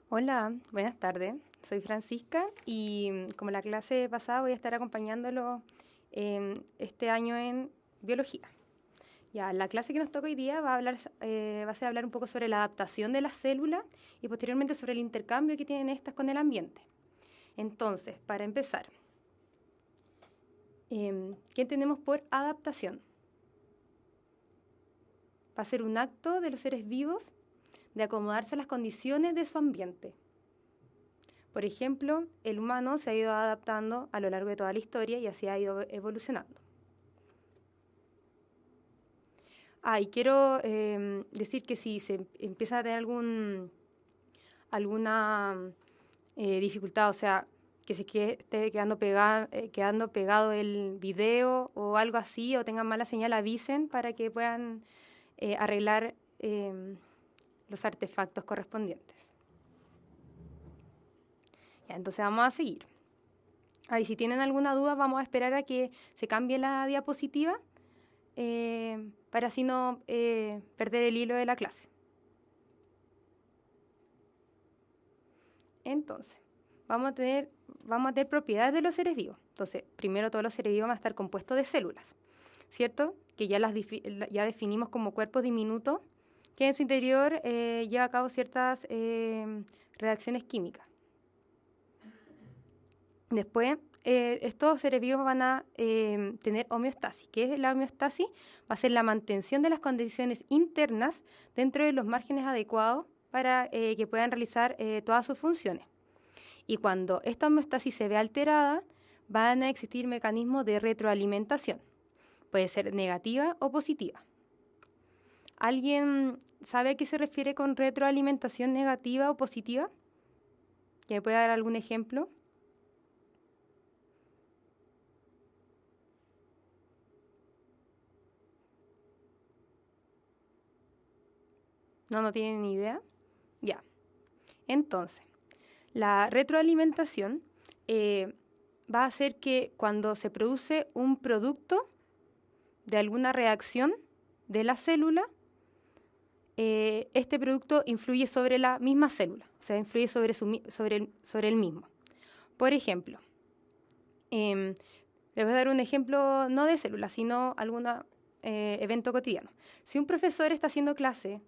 Hola, buenas tardes. Soy Francisca y como la clase pasada voy a estar acompañándolo este año en biología. Ya, la clase que nos toca hoy día va a ser hablar un poco sobre la adaptación de las células y posteriormente sobre el intercambio que tienen estas con el ambiente. Entonces, para empezar, ¿qué entendemos por adaptación? Va a ser un acto de los seres vivos de acomodarse a las condiciones de su ambiente. Por ejemplo, el humano se ha ido adaptando a lo largo de toda la historia y así ha ido evolucionando. Y quiero decir que si se empieza a tener alguna dificultad, o sea, que esté quedando pegado el video o algo así, o tengan mala señal, avisen para que puedan arreglar los artefactos correspondientes. Ya, entonces vamos a seguir. Si tienen alguna duda, vamos a esperar a que se cambie la diapositiva para así no perder el hilo de la clase. Entonces, vamos a tener propiedades de los seres vivos. Entonces, primero todos los seres vivos van a estar compuestos de células, ¿cierto? Que ya definimos como cuerpos diminutos que en su interior lleva a cabo ciertas reacciones químicas. Después, estos seres vivos van a tener homeostasis. ¿Qué es la homeostasis? Va a ser la mantención de las condiciones internas dentro de los márgenes adecuados para que puedan realizar todas sus funciones. Y cuando esta homeostasis se ve alterada, van a existir mecanismos de retroalimentación. Puede ser negativa o positiva. ¿Alguien sabe a qué se refiere con retroalimentación negativa o positiva? ¿Que me puede dar algún ejemplo? No tienen ni idea. Ya. Entonces, la retroalimentación va a hacer que cuando se produce un producto de alguna reacción de la célula, este producto influye sobre la misma célula, o sea, influye sobre el mismo. Por ejemplo, les voy a dar un ejemplo no de célula, sino algún evento cotidiano. Si un profesor está haciendo clase,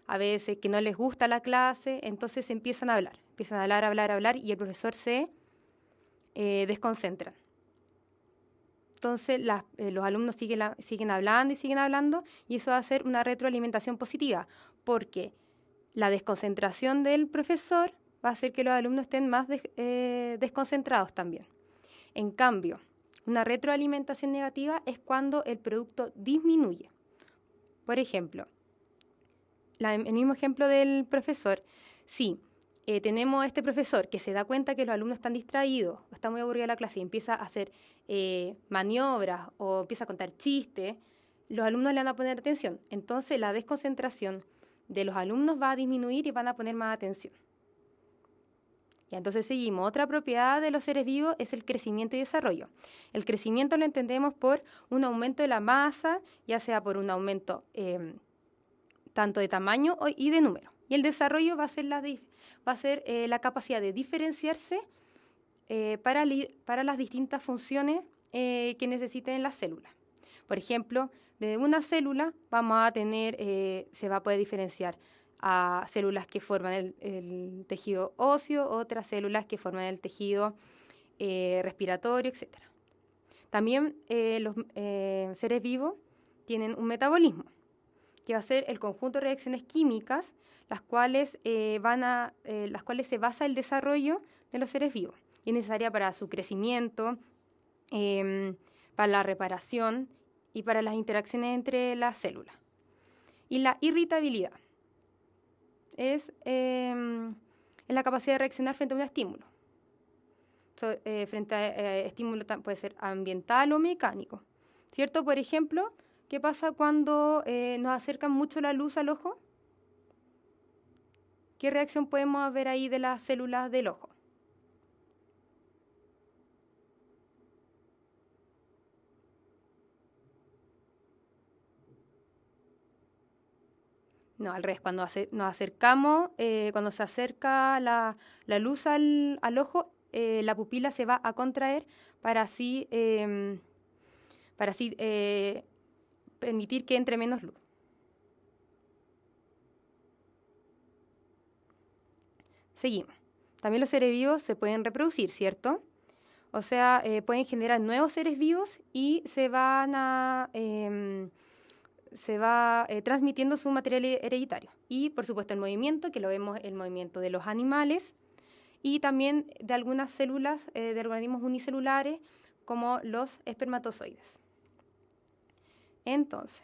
a veces que no les gusta la clase, entonces empiezan a hablar, y el profesor se desconcentra. Entonces los alumnos siguen hablando, y eso va a ser una retroalimentación positiva, porque la desconcentración del profesor va a hacer que los alumnos estén más desconcentrados también. En cambio, una retroalimentación negativa es cuando el producto disminuye. Por ejemplo, el mismo ejemplo del profesor. Si tenemos a este profesor que se da cuenta que los alumnos están distraídos, está muy aburrida la clase y empieza a hacer maniobras o empieza a contar chistes, los alumnos le van a poner atención. Entonces la desconcentración de los alumnos va a disminuir y van a poner más atención. Y entonces seguimos. Otra propiedad de los seres vivos es el crecimiento y desarrollo. El crecimiento lo entendemos por un aumento de la masa, ya sea por un aumento tanto de tamaño y de número. Y el desarrollo va a ser la capacidad de diferenciarse para las distintas funciones que necesiten las células. Por ejemplo, de una célula vamos a tener, se va a poder diferenciar a células que forman el tejido óseo, otras células que forman el tejido respiratorio, etc. También los seres vivos tienen un metabolismo, que va a ser el conjunto de reacciones químicas, las cuales se basa el desarrollo de los seres vivos. Y es necesaria para su crecimiento, para la reparación y para las interacciones entre las células. Y la irritabilidad es la capacidad de reaccionar frente a un estímulo. Frente a estímulo puede ser ambiental o mecánico, ¿cierto? Por ejemplo, ¿qué pasa cuando nos acercan mucho la luz al ojo? ¿Qué reacción podemos ver ahí de las células del ojo? No, al revés, cuando nos acercamos, cuando se acerca la luz al ojo, la pupila se va a contraer para así permitir que entre menos luz. Seguimos. También los seres vivos se pueden reproducir, ¿cierto? O sea, pueden generar nuevos seres vivos y se va transmitiendo su material hereditario. Y, por supuesto, el movimiento, que lo vemos el movimiento de los animales y también de algunas células de organismos unicelulares, como los espermatozoides. Entonces,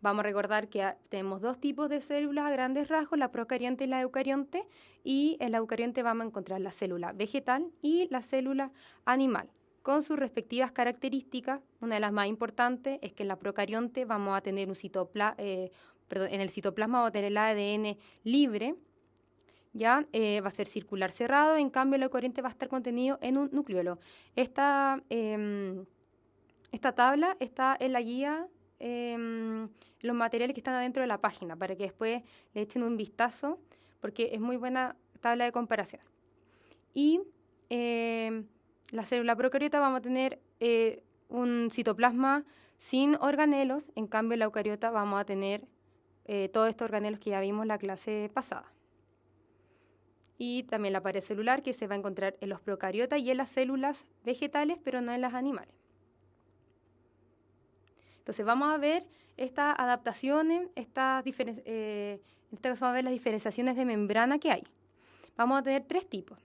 vamos a recordar que tenemos dos tipos de células a grandes rasgos, la procarionte y la eucarionte, y en la eucarionte vamos a encontrar la célula vegetal y la célula animal, con sus respectivas características. Una de las más importantes es que en la procarionte vamos a tener en el citoplasma vamos a tener el ADN libre, ya va a ser circular cerrado, en cambio la eucarionte va a estar contenido en un nucleolo. Esta tabla está en la guía, los materiales que están adentro de la página, para que después le echen un vistazo, porque es muy buena tabla de comparación. Y la célula procariota vamos a tener un citoplasma sin organelos, en cambio en la eucariota vamos a tener todos estos organelos que ya vimos en la clase pasada. Y también la pared celular, que se va a encontrar en los procariotas y en las células vegetales, pero no en las animales. Entonces vamos a ver estas adaptaciones, en este caso vamos a ver las diferenciaciones de membrana que hay. Vamos a tener tres tipos,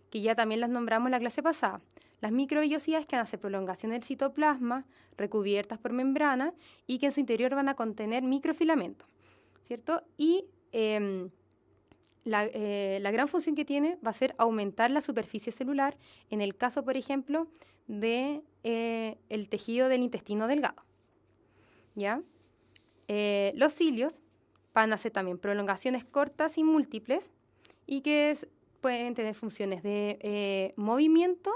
que ya también las nombramos en la clase pasada. Las microvellosidades, que van a hacer prolongación del citoplasma, recubiertas por membranas, y que en su interior van a contener microfilamentos, ¿cierto? Y la gran función que tiene va a ser aumentar la superficie celular, en el caso, por ejemplo, de el tejido del intestino delgado. ¿Ya? Los cilios van a hacer también prolongaciones cortas y múltiples y que pueden tener funciones de movimiento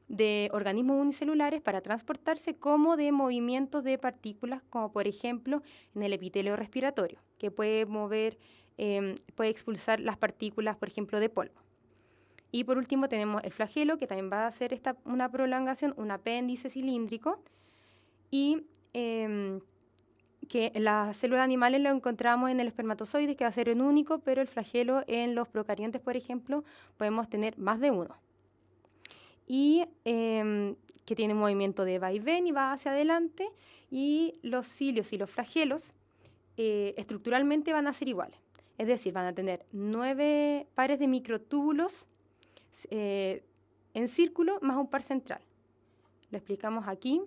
de organismos unicelulares para transportarse, como de movimientos de partículas, como por ejemplo en el epitelio respiratorio, que puede puede expulsar las partículas, por ejemplo, de polvo. Y por último tenemos el flagelo, que también va a hacer una prolongación, un apéndice cilíndrico, y que en las células animales lo encontramos en el espermatozoide, que va a ser un único, pero el flagelo en los procariontes, por ejemplo, podemos tener más de uno. Y que tiene un movimiento de vaivén y va hacia adelante, y los cilios y los flagelos estructuralmente van a ser iguales. Es decir, van a tener 9 pares de microtúbulos en círculo más un par central. Lo explicamos aquí.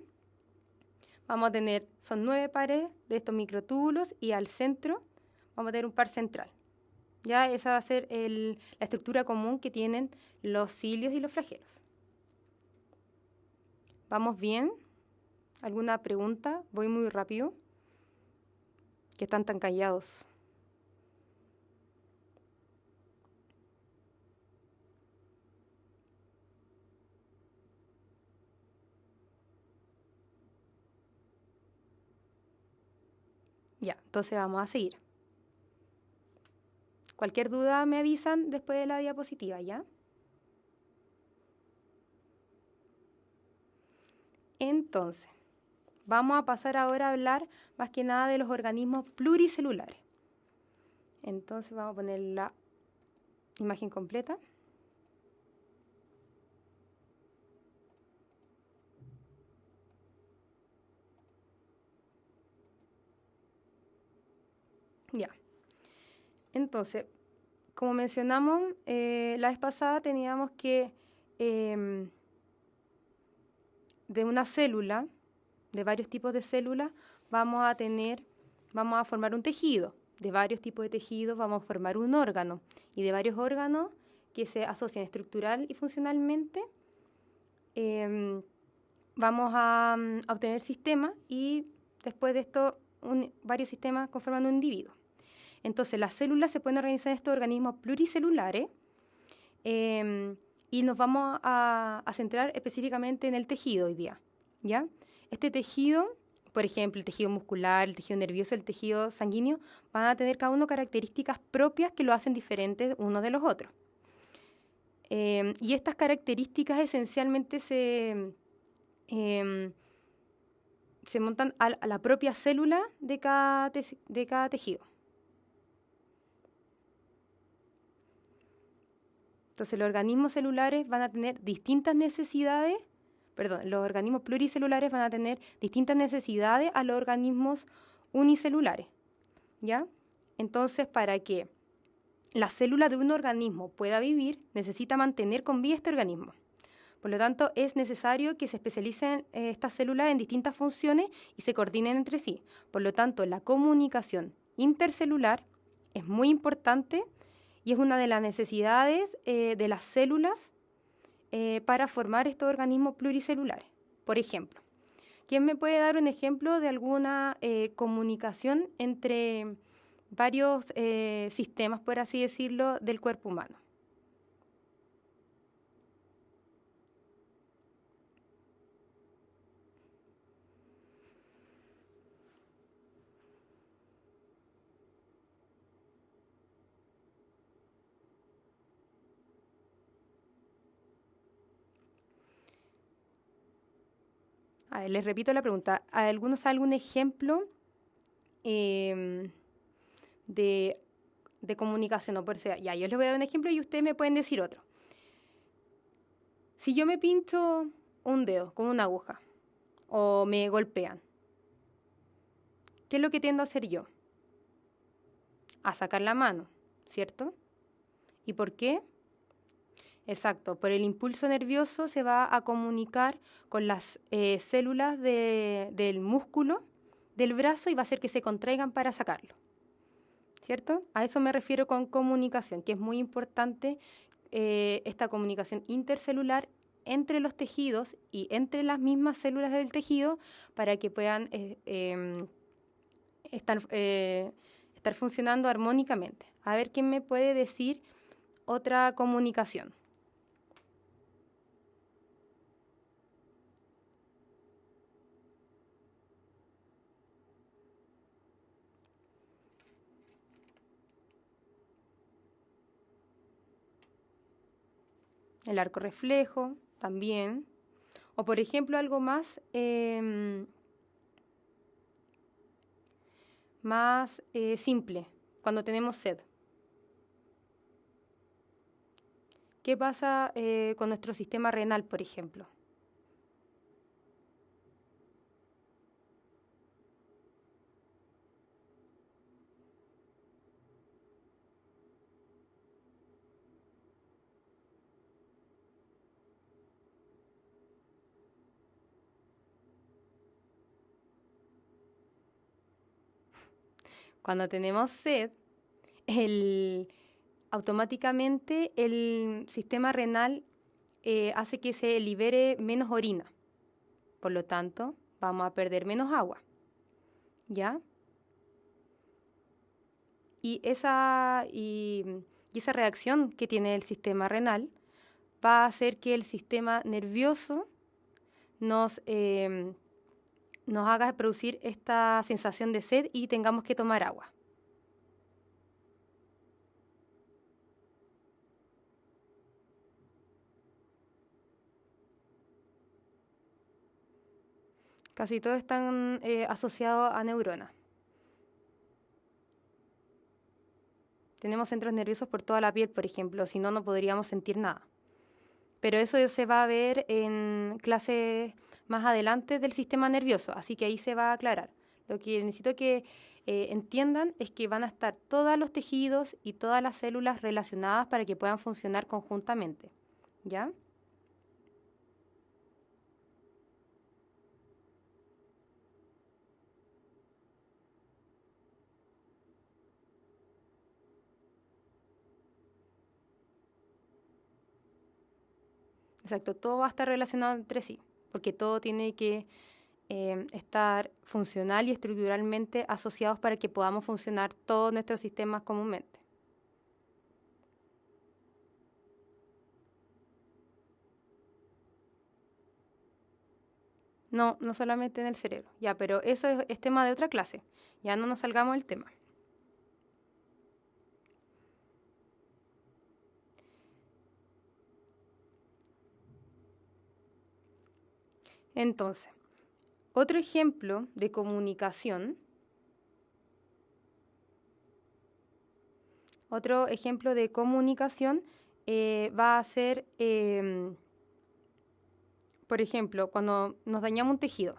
Vamos a tener, son 9 pares de estos microtúbulos y al centro vamos a tener un par central. Ya esa va a ser la estructura común que tienen los cilios y los flagelos. ¿Vamos bien? ¿Alguna pregunta? Voy muy rápido. ¿Qué están tan callados? Ya, entonces vamos a seguir. Cualquier duda me avisan después de la diapositiva, ¿ya? Entonces, vamos a pasar ahora a hablar más que nada de los organismos pluricelulares. Entonces vamos a poner la imagen completa. Ya. Entonces, como mencionamos, la vez pasada teníamos que de una célula, de varios tipos de células, vamos a formar un tejido. De varios tipos de tejidos vamos a formar un órgano. Y de varios órganos que se asocian estructural y funcionalmente, vamos a obtener sistemas, y después de esto varios sistemas conforman un individuo. Entonces las células se pueden organizar en estos organismos pluricelulares, y nos vamos a centrar específicamente en el tejido hoy día, ¿ya? Este tejido, Por ejemplo, el tejido muscular, el tejido nervioso, el tejido sanguíneo, van a tener cada uno características propias que lo hacen diferentes unos de los otros. Y estas características esencialmente em, se montan a la propia célula de cada tejido. Entonces, los organismos celulares van a tener distintas necesidades, los organismos pluricelulares van a tener distintas necesidades a los organismos unicelulares, ¿ya? Entonces, para que la célula de un organismo pueda vivir, necesita mantener con vida este organismo. Por lo tanto, es necesario que se especialicen estas células en distintas funciones y se coordinen entre sí. Por lo tanto, la comunicación intercelular es muy importante y es una de las necesidades de las células para formar estos organismos pluricelulares. Por ejemplo, ¿quién me puede dar un ejemplo de alguna comunicación entre varios sistemas, por así decirlo, del cuerpo humano? A ver, les repito la pregunta. ¿Algunos algún ejemplo em, de, de comunicación? O por sea, ya, yo les voy a dar un ejemplo y ustedes me pueden decir otro. Si yo me pincho un dedo con una aguja o me golpean, ¿qué es lo que tiendo a hacer yo? A sacar la mano, ¿cierto? ¿Y por qué? Exacto, por el impulso nervioso se va a comunicar con las células del músculo del brazo y va a hacer que se contraigan para sacarlo, ¿cierto? A eso me refiero con comunicación, que es muy importante esta comunicación intercelular entre los tejidos y entre las mismas células del tejido para que puedan estar funcionando armónicamente. A ver quién me puede decir otra comunicación. El arco reflejo también. O por ejemplo algo más simple, cuando tenemos sed. ¿Qué pasa con nuestro sistema renal, por ejemplo? Cuando tenemos sed, automáticamente el sistema renal hace que se libere menos orina. Por lo tanto, vamos a perder menos agua. ¿Ya? Y esa reacción que tiene el sistema renal va a hacer que el sistema nervioso nos haga producir esta sensación de sed y tengamos que tomar agua. Casi todos están asociados a neuronas. Tenemos centros nerviosos por toda la piel, por ejemplo, si no, no podríamos sentir nada. Pero eso se va a ver en clases más adelante del sistema nervioso, así que ahí se va a aclarar. Lo que necesito que entiendan es que van a estar todos los tejidos y todas las células relacionadas para que puedan funcionar conjuntamente. ¿Ya? Exacto, todo va a estar relacionado entre sí, porque todo tiene que estar funcional y estructuralmente asociados para que podamos funcionar todos nuestros sistemas comúnmente. No, no solamente en el cerebro. Ya, pero eso es tema de otra clase. Ya no nos salgamos del tema. Entonces, otro ejemplo de comunicación, va a ser, por ejemplo, cuando nos dañamos un tejido,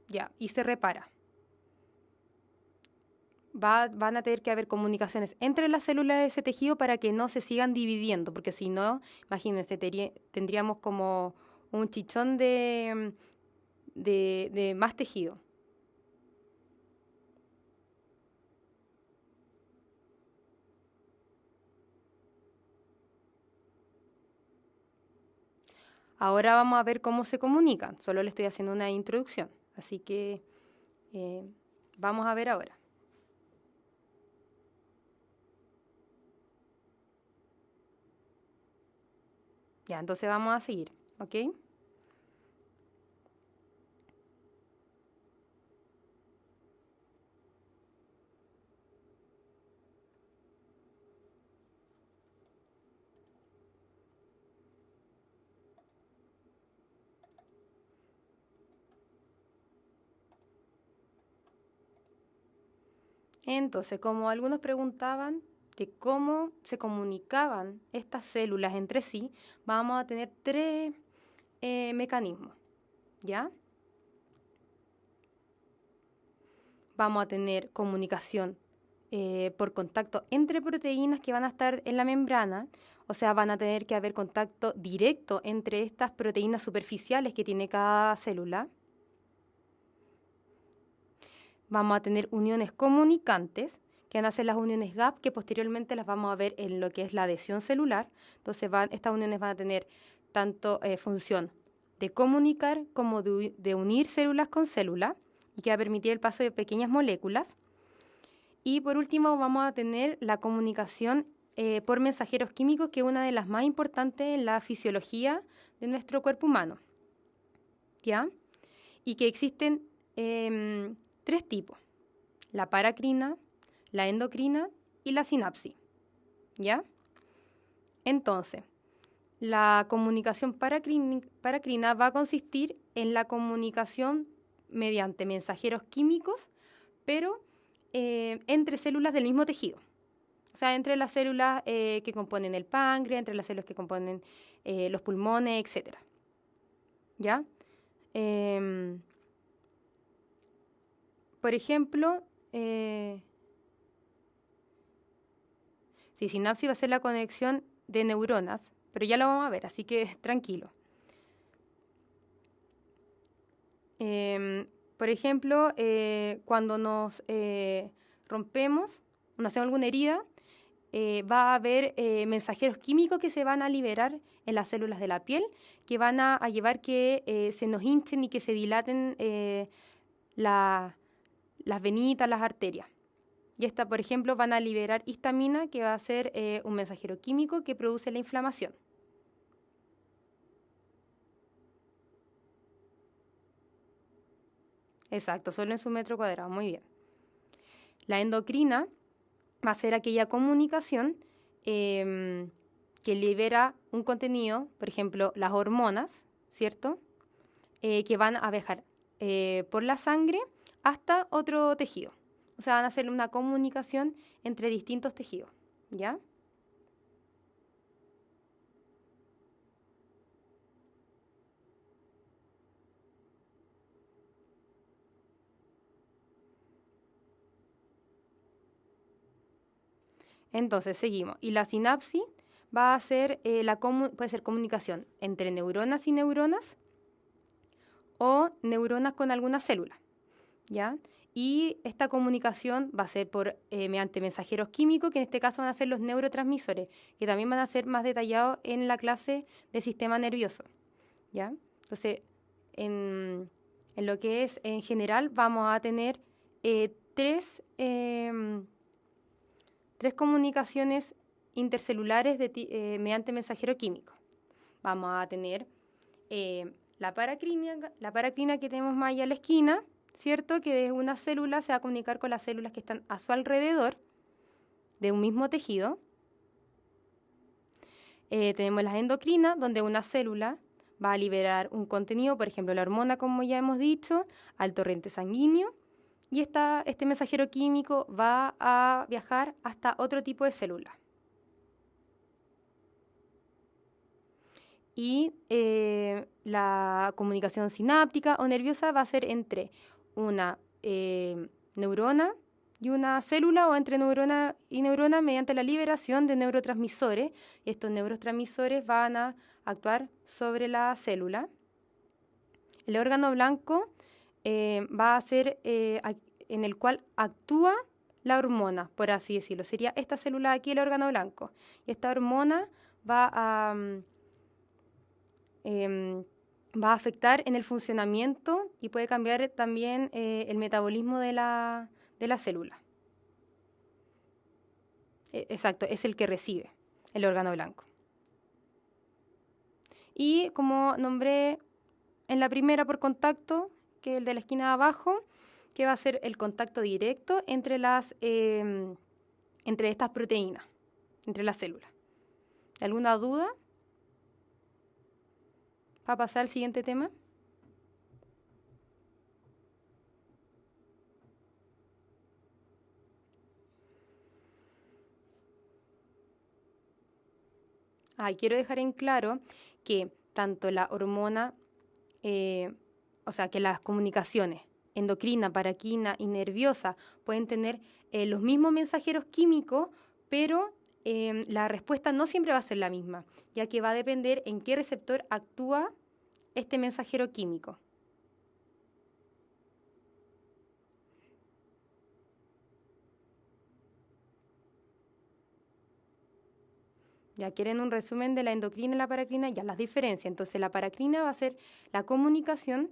ya, y se repara. Van a tener que haber comunicaciones entre las células de ese tejido para que no se sigan dividiendo, porque si no, imagínense, tendríamos como un chichón de más tejido. Ahora vamos a ver cómo se comunican, solo le estoy haciendo una introducción, así que eh, vamos a ver ahora. Ya, entonces vamos a seguir, ¿ok? Entonces, como algunos preguntaban de cómo se comunicaban estas células entre sí, vamos a tener tres mecanismos, ¿ya? Vamos a tener comunicación por contacto entre proteínas que van a estar en la membrana, o sea, van a tener que haber contacto directo entre estas proteínas superficiales que tiene cada célula. Vamos a tener uniones comunicantes, que van a ser las uniones GAP, que posteriormente las vamos a ver en lo que es la adhesión celular. Entonces, estas uniones van a tener tanto función de comunicar como de unir células con células, y que va a permitir el paso de pequeñas moléculas. Y por último vamos a tener la comunicación por mensajeros químicos, que es una de las más importantes en la fisiología de nuestro cuerpo humano, ¿ya? Y que existen tres tipos: la paracrina, la endocrina y la sinapsis, ¿ya? Entonces, la comunicación paracrina va a consistir en la comunicación mediante mensajeros químicos, pero entre células del mismo tejido. O sea, entre las células que componen el páncreas, entre las células que componen los pulmones, etc. ¿Ya? Por ejemplo, sinapsis va a ser la conexión de neuronas, pero ya lo vamos a ver, así que tranquilo. Por ejemplo, cuando nos rompemos, nos hacemos alguna herida, va a haber mensajeros químicos que se van a liberar en las células de la piel, que van a llevar que se nos hinchen y que se dilaten las venitas, las arterias. Y esta, por ejemplo, van a liberar histamina, que va a ser un mensajero químico que produce la inflamación. Exacto, solo en su metro cuadrado, muy bien. La endocrina va a ser aquella comunicación que libera un contenido, por ejemplo, las hormonas, ¿cierto? Que van a viajar por la sangre hasta otro tejido. O sea, van a hacer una comunicación entre distintos tejidos, ¿ya? Entonces, seguimos. Y la sinapsis va a ser, puede ser comunicación entre neuronas y neuronas, o neuronas con alguna célula, ¿ya? Y esta comunicación va a ser mediante mensajeros químicos, que en este caso van a ser los neurotransmisores, que también van a ser más detallados en la clase de sistema nervioso, ¿ya? Entonces, en lo que es en general, vamos a tener tres comunicaciones intercelulares mediante mensajero químico. Vamos a tener La paracrina que tenemos más allá a la esquina, ¿cierto? Que de una célula se va a comunicar con las células que están a su alrededor de un mismo tejido. Tenemos las endocrinas, donde una célula va a liberar un contenido, por ejemplo, la hormona, como ya hemos dicho, al torrente sanguíneo, y este mensajero químico va a viajar hasta otro tipo de célula. Y la comunicación sináptica o nerviosa va a ser entre una neurona y una célula, o entre neurona y neurona, mediante la liberación de neurotransmisores. Y estos neurotransmisores van a actuar sobre la célula. El órgano blanco va a ser en el cual actúa la hormona, por así decirlo. Sería esta célula aquí, el órgano blanco. Y esta hormona va a afectar en el funcionamiento y puede cambiar también el metabolismo de la célula. Exacto, es el que recibe el órgano blanco. Y como nombré en la primera por contacto, que es el de la esquina de abajo, que va a ser el contacto directo entre estas proteínas, entre las células. ¿Alguna duda? ¿Va a pasar al siguiente tema? Quiero dejar en claro que tanto la hormona, o sea, que las comunicaciones endocrina, paracrina y nerviosa pueden tener los mismos mensajeros químicos, pero la respuesta no siempre va a ser la misma, ya que va a depender en qué receptor actúa este mensajero químico. Ya quieren un resumen de la endocrina y la paracrina, ya las diferencias. Entonces la paracrina va a ser la comunicación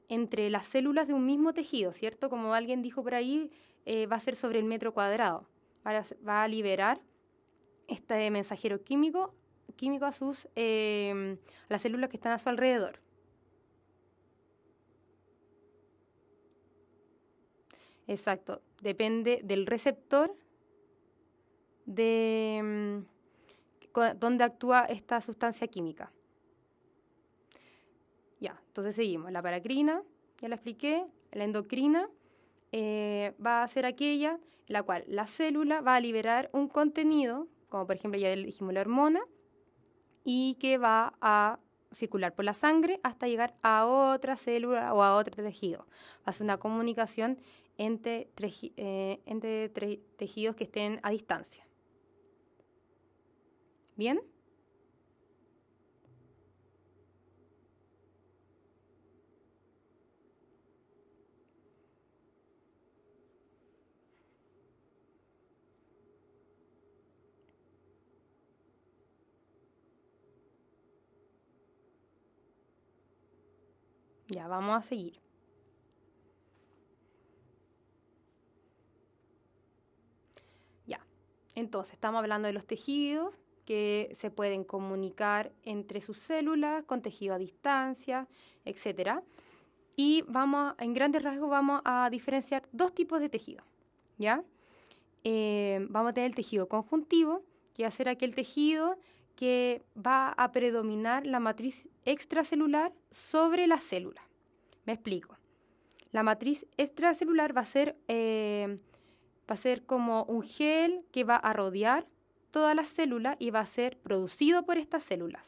entre las células de un mismo tejido, ¿cierto? Como alguien dijo por ahí, va a ser sobre el metro cuadrado. Va a liberar este mensajero químico a las células que están a su alrededor. Exacto, depende del receptor de donde actúa esta sustancia química. Ya, entonces seguimos. La paracrina, ya la expliqué. La endocrina va a ser aquella en la cual la célula va a liberar un contenido, como por ejemplo ya dijimos la hormona, y que va a circular por la sangre hasta llegar a otra célula o a otro tejido. Va a ser una comunicación entre tejidos que estén a distancia. ¿Bien? Ya, vamos a seguir. Ya, entonces estamos hablando de los tejidos que se pueden comunicar entre sus células, con tejido a distancia, etc. Y en grandes rasgos vamos a diferenciar dos tipos de tejido, ¿ya? Vamos a tener el tejido conjuntivo, que va a ser aquel tejido que va a predominar la matriz extracelular sobre la célula. Me explico. La matriz extracelular va a ser como un gel que va a rodear todas las células y va a ser producido por estas células.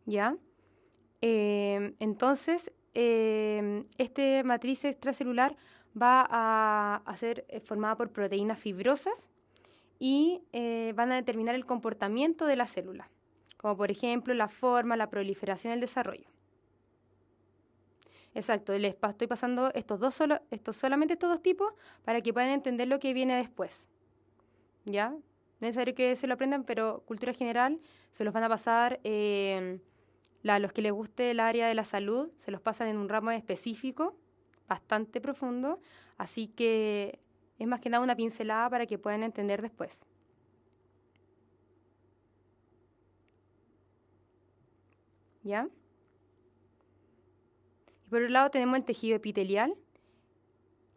¿Ya? Entonces, esta matriz extracelular va a ser formada por proteínas fibrosas y van a determinar el comportamiento de la célula, como por ejemplo la forma, la proliferación y el desarrollo. Exacto, estoy pasando solamente estos dos tipos para que puedan entender lo que viene después. ¿Ya? No es necesario que se lo aprendan, pero cultura general se los van a pasar los que les guste el área de la salud, se los pasan en un ramo específico, bastante profundo, así que es más que nada una pincelada para que puedan entender después. ¿ya? Y por otro lado tenemos el tejido epitelial.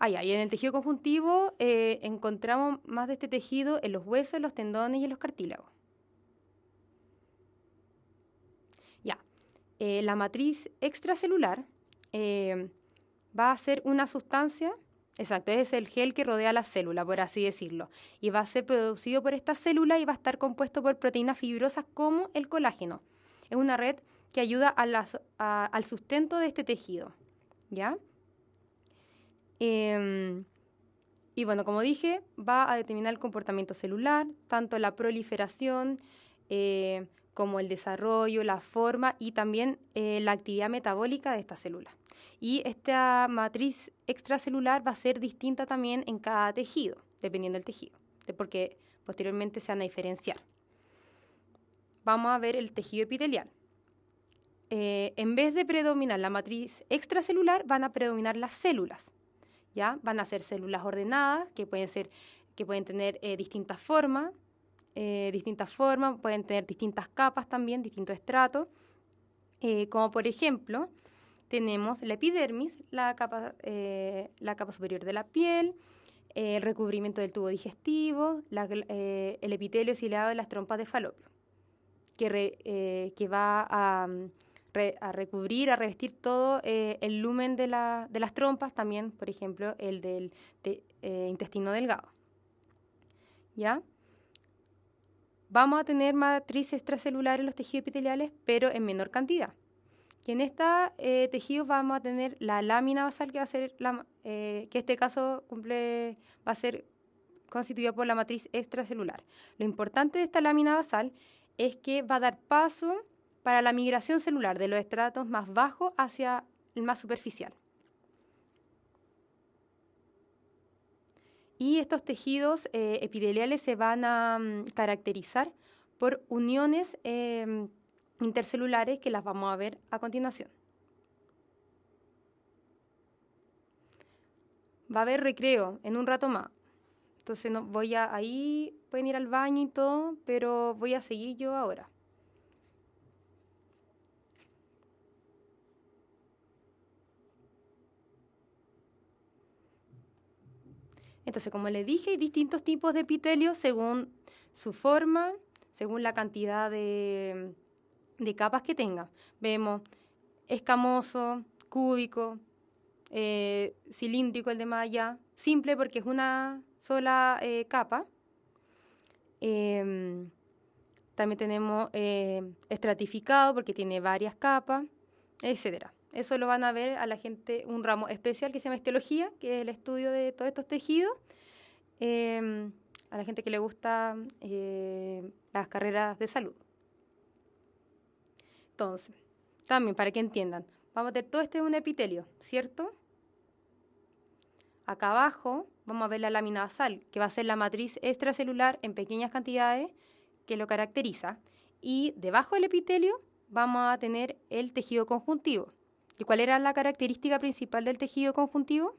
Ya, y en el tejido conjuntivo encontramos más de este tejido en los huesos, los tendones y en los cartílagos. Ya, la matriz extracelular va a ser una sustancia, exacto, es el gel que rodea la célula, por así decirlo, y va a ser producido por esta célula y va a estar compuesto por proteínas fibrosas como el colágeno. Es una red que ayuda al sustento de este tejido, ¿ya? Y bueno, como dije, va a determinar el comportamiento celular, tanto la proliferación como el desarrollo, la forma y también la actividad metabólica de esta célula. Y esta matriz extracelular va a ser distinta también en cada tejido, dependiendo del tejido, porque posteriormente se van a diferenciar. Vamos a ver el tejido epitelial. En vez de predominar la matriz extracelular, van a predominar las células. ¿Ya? Van a ser células ordenadas que pueden tener distintas formas, pueden tener distintas capas también, distintos estratos, como por ejemplo tenemos la epidermis, la capa superior de la piel, el recubrimiento del tubo digestivo, el epitelio ciliado de las trompas de falopio, que va a recubrir, a revestir todo el lumen de las trompas, también, por ejemplo, el del intestino delgado. ¿Ya? Vamos a tener matriz extracelular en los tejidos epiteliales, pero en menor cantidad. Y en este tejido vamos a tener la lámina basal, que va a ser que en este caso va a ser constituida por la matriz extracelular. Lo importante de esta lámina basal es que va a dar paso para la migración celular de los estratos más bajos hacia el más superficial. Y estos tejidos epiteliales se van a caracterizar por uniones intercelulares que las vamos a ver a continuación. Va a haber recreo en un rato más. Entonces ahí pueden ir al baño y todo, pero voy a seguir yo ahora. Entonces, como les dije, hay distintos tipos de epitelios según su forma, según la cantidad de capas que tenga. Vemos escamoso, cúbico, cilíndrico el de más allá, simple porque es una sola capa. También tenemos estratificado porque tiene varias capas, etcétera. Eso lo van a ver a la gente, un ramo especial que se llama histología, que es el estudio de todos estos tejidos. A la gente que le gusta las carreras de salud. Entonces, también para que entiendan, vamos a tener todo este es un epitelio, ¿cierto? Acá abajo vamos a ver la lámina basal, que va a ser la matriz extracelular en pequeñas cantidades que lo caracteriza. Y debajo del epitelio vamos a tener el tejido conjuntivo. ¿Y cuál era la característica principal del tejido conjuntivo?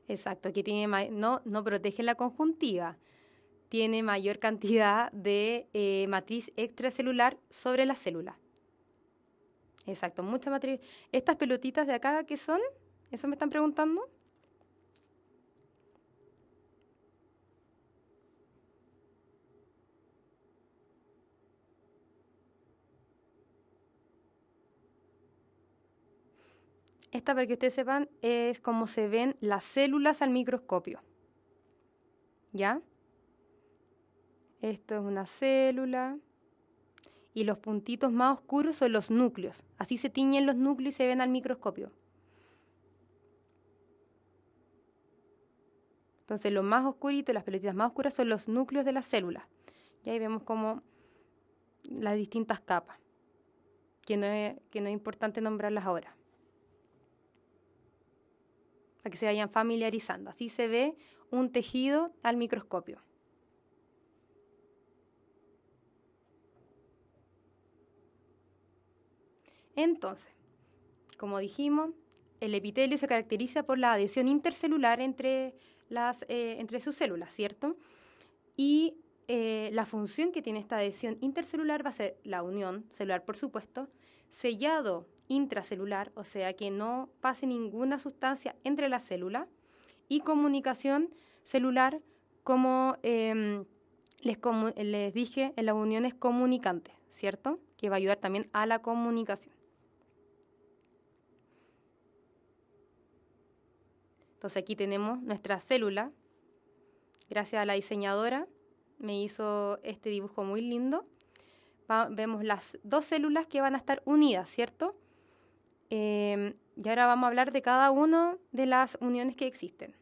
Exacto, que no protege la conjuntiva, tiene mayor cantidad de matriz extracelular sobre la célula. Exacto, mucha matriz. Estas pelotitas de acá, ¿qué son? ¿Eso me están preguntando? Esta, para que ustedes sepan, es como se ven las células al microscopio. ¿Ya? Esto es una célula. Y los puntitos más oscuros son los núcleos. Así se tiñen los núcleos y se ven al microscopio. Entonces, lo más oscurito, las pelotitas más oscuras son los núcleos de las células. Y ahí vemos como las distintas capas, que no es importante nombrarlas ahora. para que se vayan familiarizando. Así se ve un tejido al microscopio. Entonces, como dijimos, el epitelio se caracteriza por la adhesión intercelular entre sus células, ¿cierto? Y la función que tiene esta adhesión intercelular va a ser la unión celular, por supuesto, sellado intracelular, o sea, que no pase ninguna sustancia entre las células, y comunicación celular, como les dije, en las uniones comunicantes, ¿cierto? Que va a ayudar también a la comunicación. Entonces aquí tenemos nuestra célula. Gracias a la diseñadora me hizo este dibujo muy lindo. Vemos las dos células que van a estar unidas, ¿cierto? Y ahora vamos a hablar de cada una de las uniones que existen.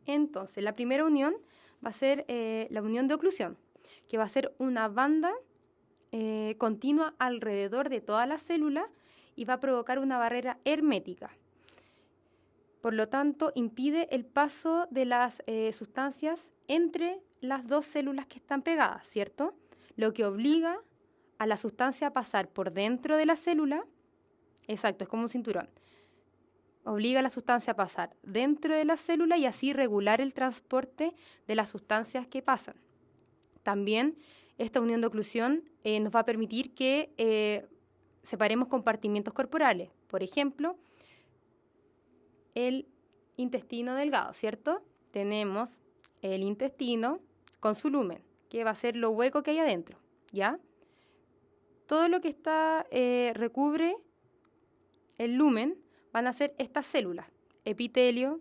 Entonces, la primera unión va a ser la unión de oclusión, que va a ser una banda continua alrededor de toda la célula y va a provocar una barrera hermética. Por lo tanto, impide el paso de las sustancias entre las dos células que están pegadas, ¿cierto? Lo que obliga a la sustancia a pasar por dentro de la célula. Exacto, es como un cinturón. Obliga a la sustancia a pasar dentro de la célula y así regular el transporte de las sustancias que pasan. También esta unión de oclusión nos va a permitir que separemos compartimientos corporales. Por ejemplo, el intestino delgado, ¿cierto? Tenemos el intestino con su lumen, que va a ser lo hueco que hay adentro, ¿ya? Todo lo que recubre el lumen van a ser estas células: epitelio,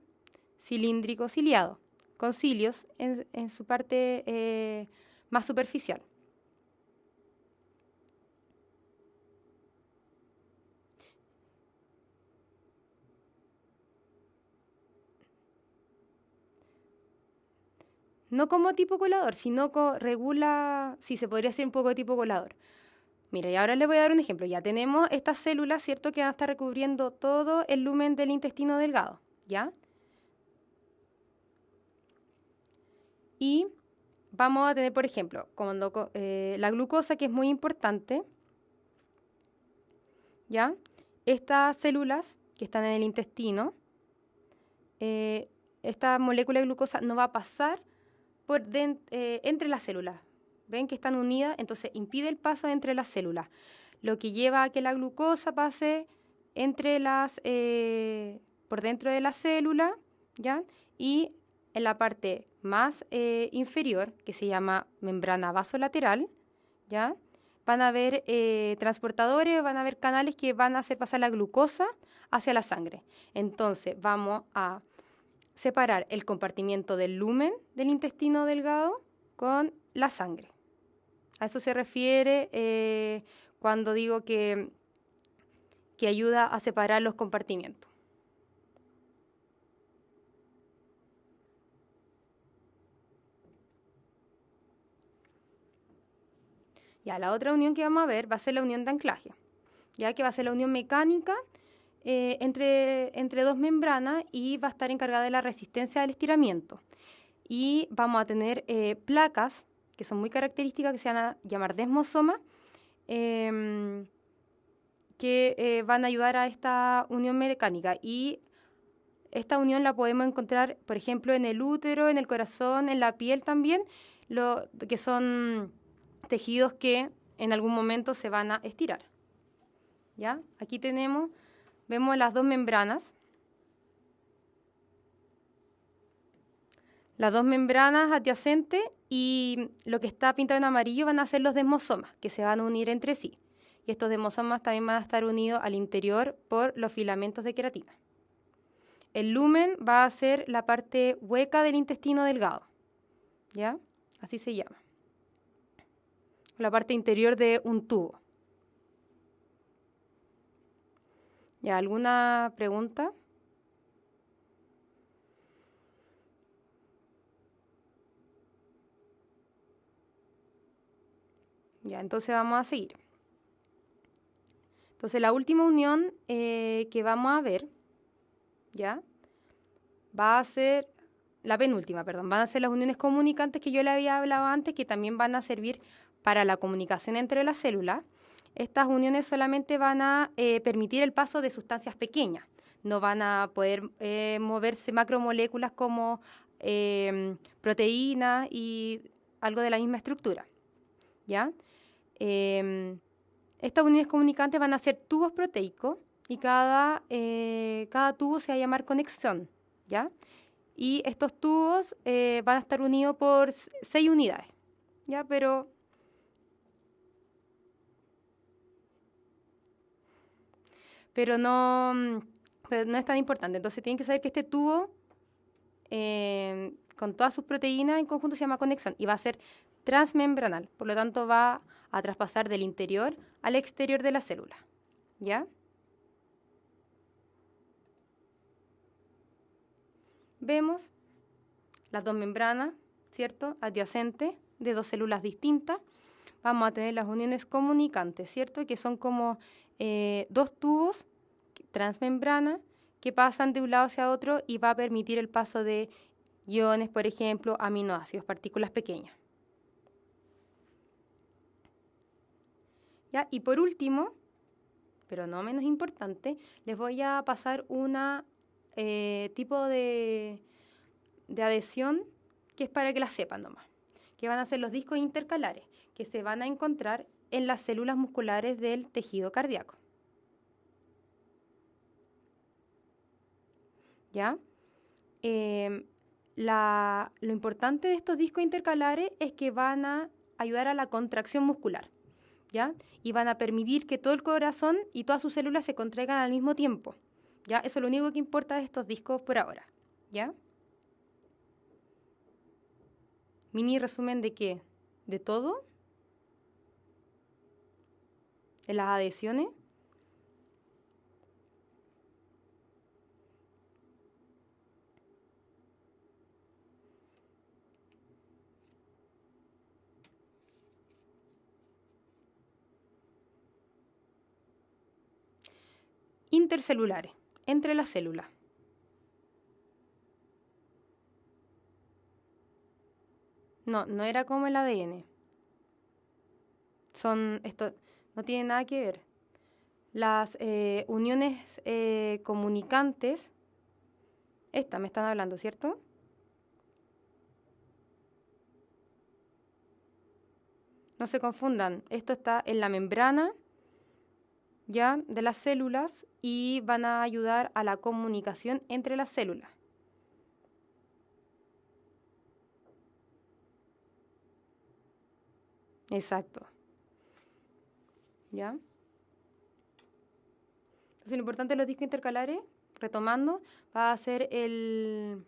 cilíndrico, ciliado, con cilios en su parte más superficial. No como tipo colador, sino regula, sí, se podría hacer un poco de tipo colador. Mira, y ahora les voy a dar un ejemplo. Ya tenemos estas células, ¿cierto?, que van a estar recubriendo todo el lumen del intestino delgado, ¿ya? Y vamos a tener, por ejemplo, la glucosa, que es muy importante, ¿ya? Estas células que están en el intestino, esta molécula de glucosa no va a pasar entre las células. ¿Ven que están unidas? Entonces impide el paso entre las células, lo que lleva a que la glucosa pase por dentro de la célula, ¿ya? Y en la parte más inferior, que se llama membrana vasolateral, ¿ya?, van a haber transportadores, van a haber canales que van a hacer pasar la glucosa hacia la sangre. Entonces vamos a separar el compartimiento del lumen del intestino delgado con la sangre. A eso se refiere cuando digo que ayuda a separar los compartimientos. Ya, la otra unión que vamos a ver va a ser la unión de anclaje, ya que va a ser la unión mecánica entre dos membranas y va a estar encargada de la resistencia del estiramiento. Y vamos a tener placas que son muy características, que se van a llamar desmosomas, que van a ayudar a esta unión mecánica. Y esta unión la podemos encontrar, por ejemplo, en el útero, en el corazón, en la piel también, que son tejidos que en algún momento se van a estirar. ¿Ya? Aquí vemos las dos membranas. Las dos membranas adyacentes, y lo que está pintado en amarillo van a ser los desmosomas, que se van a unir entre sí. Y estos desmosomas también van a estar unidos al interior por los filamentos de queratina. El lumen va a ser la parte hueca del intestino delgado, ¿ya? Así se llama. La parte interior de un tubo. ¿Ya? ¿Alguna pregunta? Ya, entonces vamos a seguir. Entonces la última unión que vamos a ver ¿ya? Va a ser la penúltima, perdón, van a ser las uniones comunicantes que yo le había hablado antes, que también van a servir para la comunicación entre las células. Estas uniones solamente van a permitir el paso de sustancias pequeñas, no van a poder moverse macromoléculas como proteínas y algo de la misma estructura, ¿ya? Estas uniones comunicantes van a ser tubos proteicos y cada tubo se va a llamar conexión, ¿ya? Y estos tubos van a estar unidos por 6 unidades, ¿ya? Pero no, pero no es tan importante. Entonces tienen que saber que este tubo, con todas sus proteínas en conjunto, se llama conexión y va a ser transmembranal. Por lo tanto, va a traspasar del interior al exterior de la célula, ¿ya? Vemos las dos membranas, ¿cierto? Adyacentes de dos células distintas. Vamos a tener las uniones comunicantes, ¿cierto? Que son como dos tubos transmembrana que pasan de un lado hacia otro y va a permitir el paso de iones, por ejemplo, aminoácidos, partículas pequeñas. ¿Ya? Y por último, pero no menos importante, les voy a pasar una tipo de adhesión que es para que la sepan nomás, que van a ser los discos intercalares, que se van a encontrar en las células musculares del tejido cardíaco. ¿Ya? Lo importante de estos discos intercalares es que van a ayudar a la contracción muscular, ¿ya? Y van a permitir que todo el corazón y todas sus células se contraigan al mismo tiempo, ¿ya? Eso es lo único que importa de estos discos por ahora, ¿ya? Mini resumen de qué, de todo, de las adhesiones. Intercelulares, entre las células. No, no era como el ADN. Esto no tiene nada que ver. Las uniones comunicantes, esta me están hablando, ¿cierto? No se confundan, esto está en la membrana, ¿ya? De las células y van a ayudar a la comunicación entre las células. Exacto. ¿Ya? Entonces lo importante de los discos intercalares, retomando, va a ser que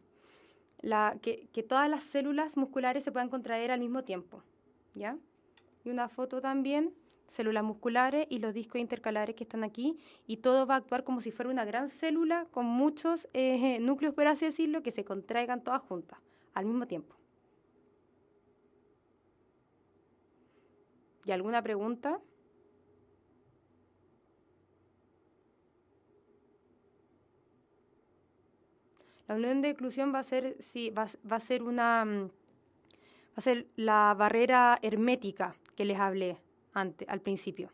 todas las células musculares se puedan contraer al mismo tiempo, ¿ya? Y una foto también, células musculares y los discos intercalares que están aquí, y todo va a actuar como si fuera una gran célula con muchos núcleos, por así decirlo, que se contraigan todas juntas al mismo tiempo. ¿Y alguna pregunta? La unión de oclusión va a ser, sí, va a ser va a ser la barrera hermética que les hablé antes, al principio.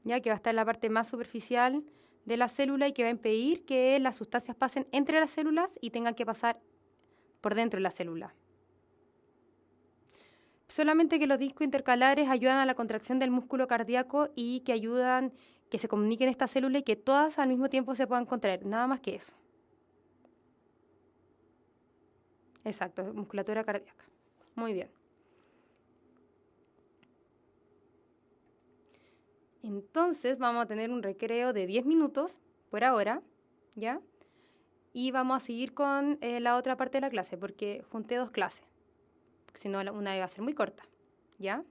Ya que va a estar en la parte más superficial de la célula y que va a impedir que las sustancias pasen entre las células y tengan que pasar por dentro de la célula. Solamente que los discos intercalares ayudan a la contracción del músculo cardíaco y que ayudan que se comuniquen estas células y que todas al mismo tiempo se puedan contraer. Nada más que eso. Exacto, musculatura cardíaca. Muy bien. Entonces vamos a tener un recreo de 10 minutos por ahora, ¿ya? Y vamos a seguir con la otra parte de la clase, porque junté dos clases. Porque si no, una iba a ser muy corta, ¿ya?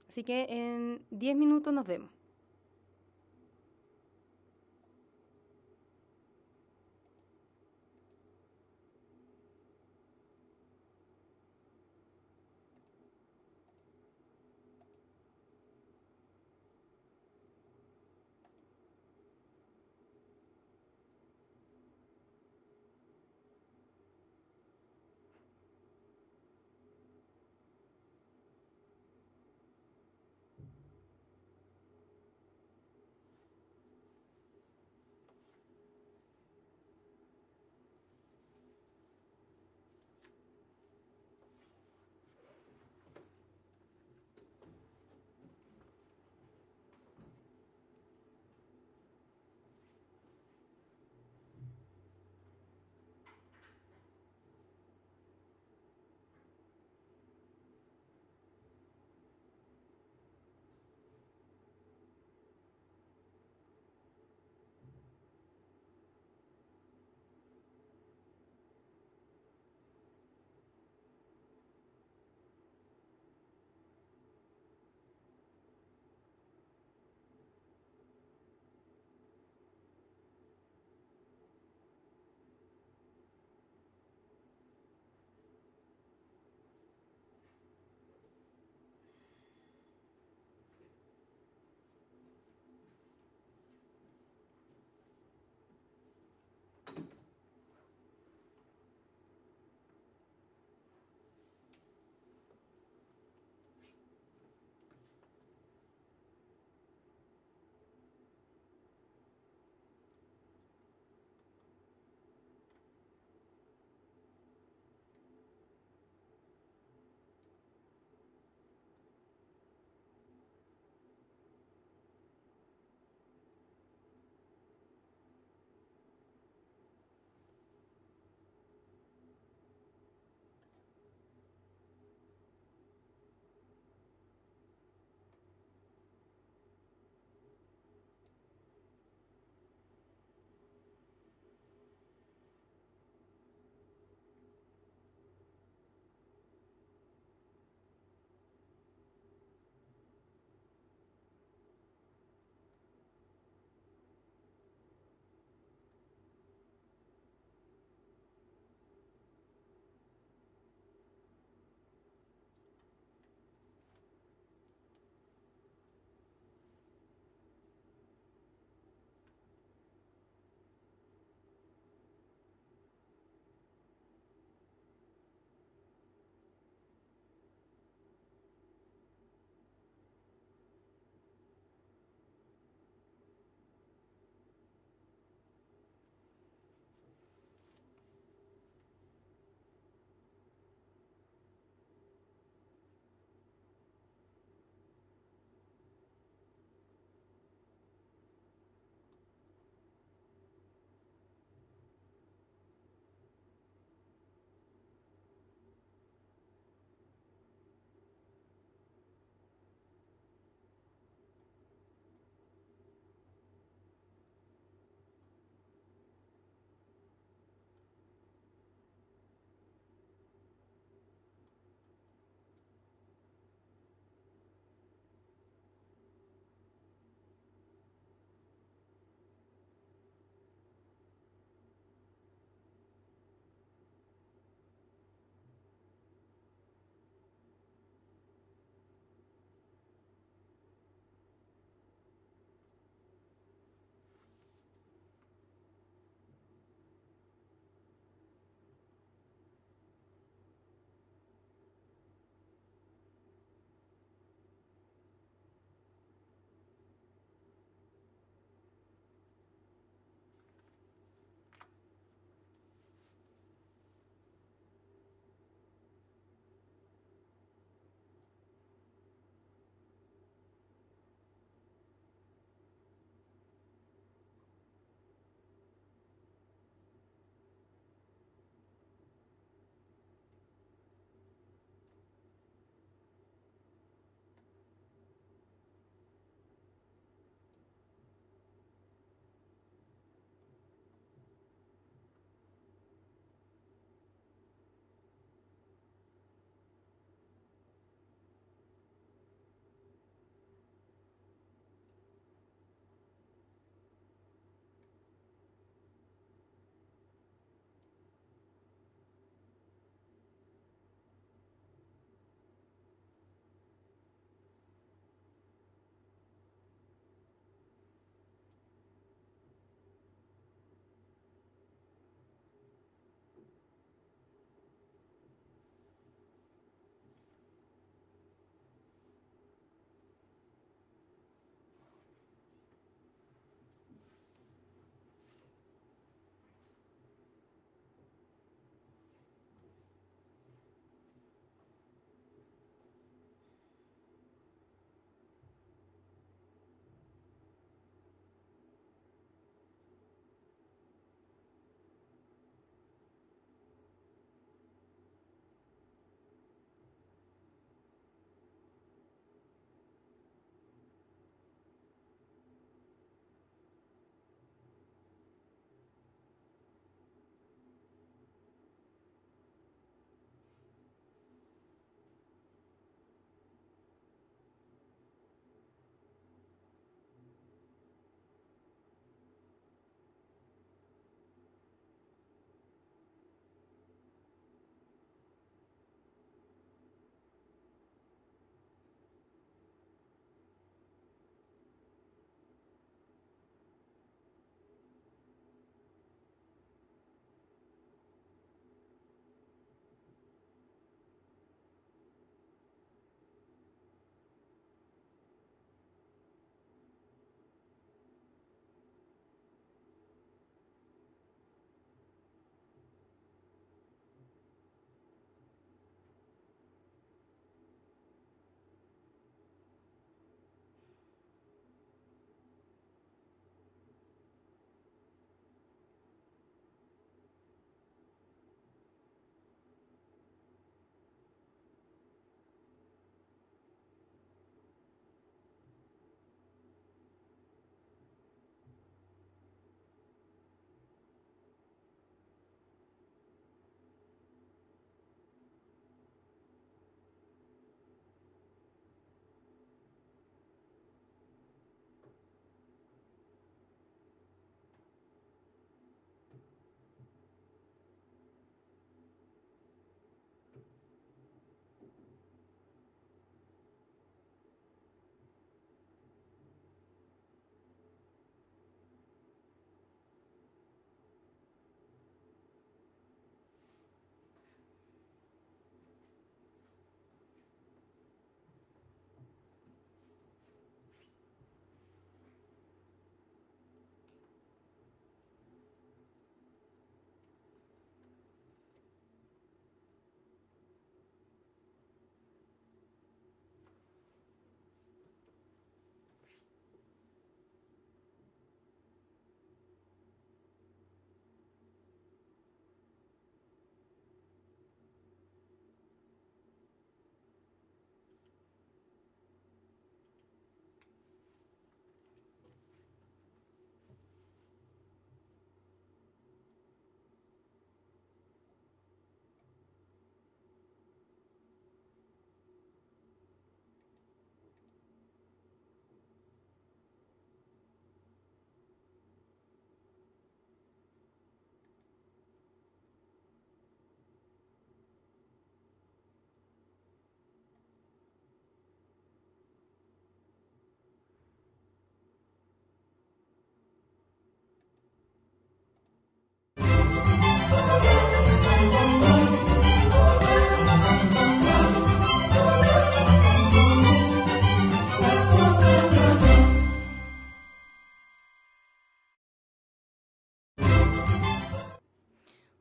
Así que en 10 minutos nos vemos.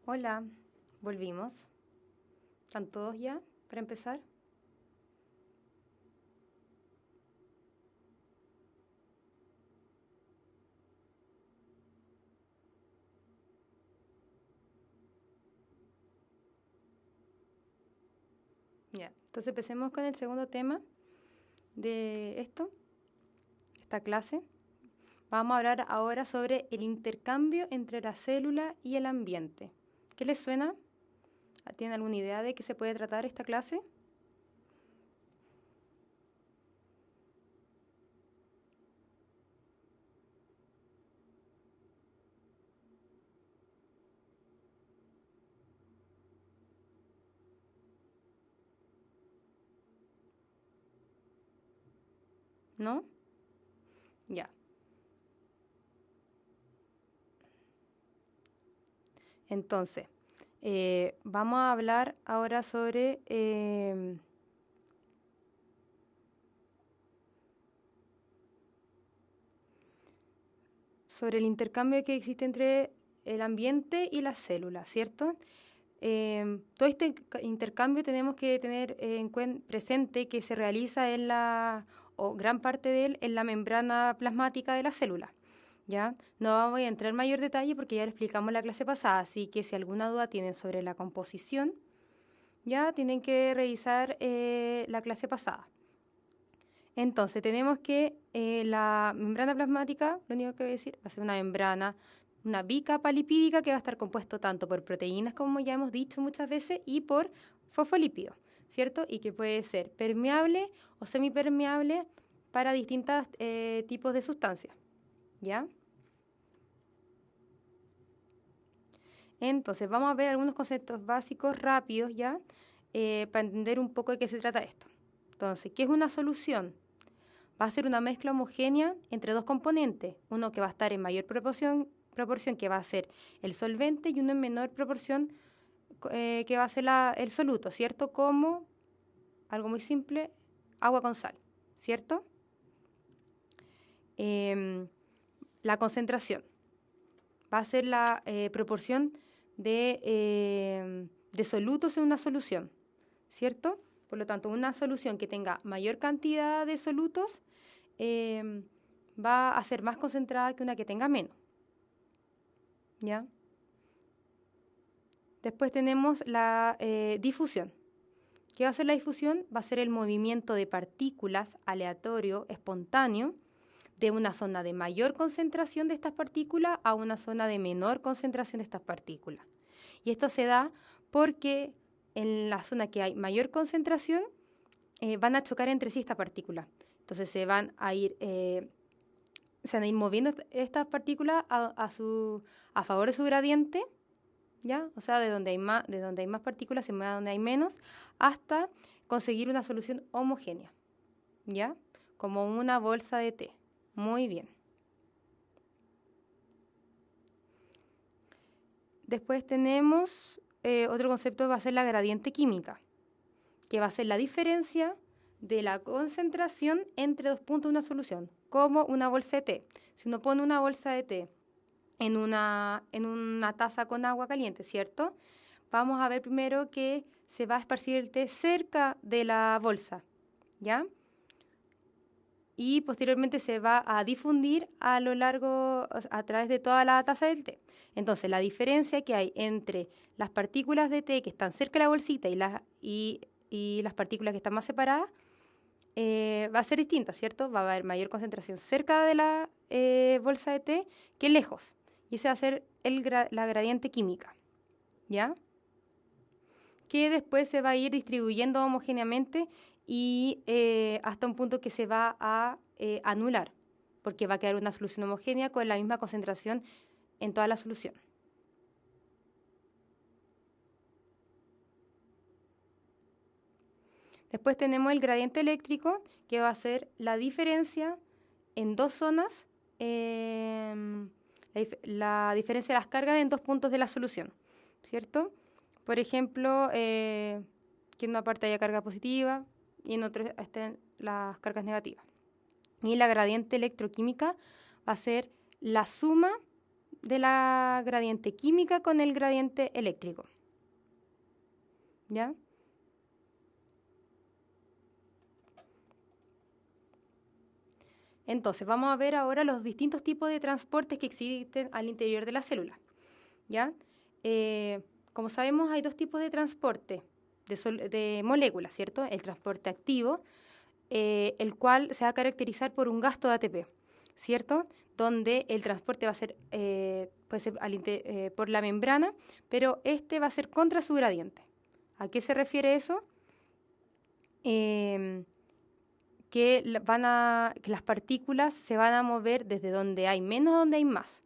Hola, volvimos. ¿Están todos ya para empezar? Ya, entonces empecemos con el segundo tema de esta clase. Vamos a hablar ahora sobre el intercambio entre la célula y el ambiente. ¿Qué les suena? ¿Tienen alguna idea de qué se puede tratar esta clase? ¿No? Ya. Entonces, vamos a hablar ahora sobre el intercambio que existe entre el ambiente y las células, ¿cierto? Todo este intercambio tenemos que tener presente que se realiza o gran parte de él, en la membrana plasmática de la célula. ¿Ya? No voy a entrar en mayor detalle porque ya lo explicamos en la clase pasada, así que si alguna duda tienen sobre la composición, ya tienen que revisar la clase pasada. Entonces, tenemos que la membrana plasmática, lo único que voy a decir, va a ser una membrana, una bicapa lipídica que va a estar compuesto tanto por proteínas, como ya hemos dicho muchas veces, y por fosfolípidos, ¿cierto? Y que puede ser permeable o semipermeable para distintos tipos de sustancias, ¿ya? Entonces, vamos a ver algunos conceptos básicos rápidos, ¿ya? Para entender un poco de qué se trata esto. Entonces, ¿qué es una solución? Va a ser una mezcla homogénea entre dos componentes, uno que va a estar en mayor proporción que va a ser el solvente y uno en menor proporción que va a ser el soluto, ¿cierto? Como, algo muy simple, agua con sal, ¿cierto? La concentración va a ser la proporción de solutos en una solución, ¿cierto? Por lo tanto, una solución que tenga mayor cantidad de solutos va a ser más concentrada que una que tenga menos. ¿Ya? Después tenemos la difusión. ¿Qué va a ser la difusión? Va a ser el movimiento de partículas aleatorio, espontáneo, de una zona de mayor concentración de estas partículas a una zona de menor concentración de estas partículas. Y esto se da porque en la zona que hay mayor concentración van a chocar entre sí estas partículas. Entonces se van a ir moviendo estas partículas a favor de su gradiente, ¿ya? O sea, de donde hay más partículas se mueve a donde hay menos, hasta conseguir una solución homogénea, ¿ya? Como una bolsa de té. Muy bien. Después tenemos otro concepto, va a ser la gradiente química, que va a ser la diferencia de la concentración entre dos puntos de una solución, como una bolsa de té. Si uno pone una bolsa de té en una taza con agua caliente, ¿cierto? Vamos a ver primero que se va a esparcir el té cerca de la bolsa, ¿ya? Y posteriormente se va a difundir a lo largo, a través de toda la taza del té. Entonces, la diferencia que hay entre las partículas de té que están cerca de la bolsita y las partículas que están más separadas va a ser distinta, ¿cierto? Va a haber mayor concentración cerca de la bolsa de té que lejos. Y ese va a ser la gradiente química, ¿ya? Que después se va a ir distribuyendo homogéneamente y hasta un punto que se va a anular, porque va a quedar una solución homogénea con la misma concentración en toda la solución. Después tenemos el gradiente eléctrico, que va a ser la diferencia en dos zonas, la diferencia de las cargas en dos puntos de la solución, ¿cierto? Por ejemplo, que en una parte haya carga positiva y en otra estén las cargas negativas. Y la gradiente electroquímica va a ser la suma de la gradiente química con el gradiente eléctrico. ¿Ya? Entonces, vamos a ver ahora los distintos tipos de transportes que existen al interior de la célula. ¿Ya? Como sabemos, hay dos tipos de transporte de moléculas, ¿cierto? El transporte activo, el cual se va a caracterizar por un gasto de ATP, ¿cierto? Donde el transporte va a ser, puede ser por la membrana, pero este va a ser contra su gradiente. ¿A qué se refiere eso? Que las partículas se van a mover desde donde hay menos a donde hay más.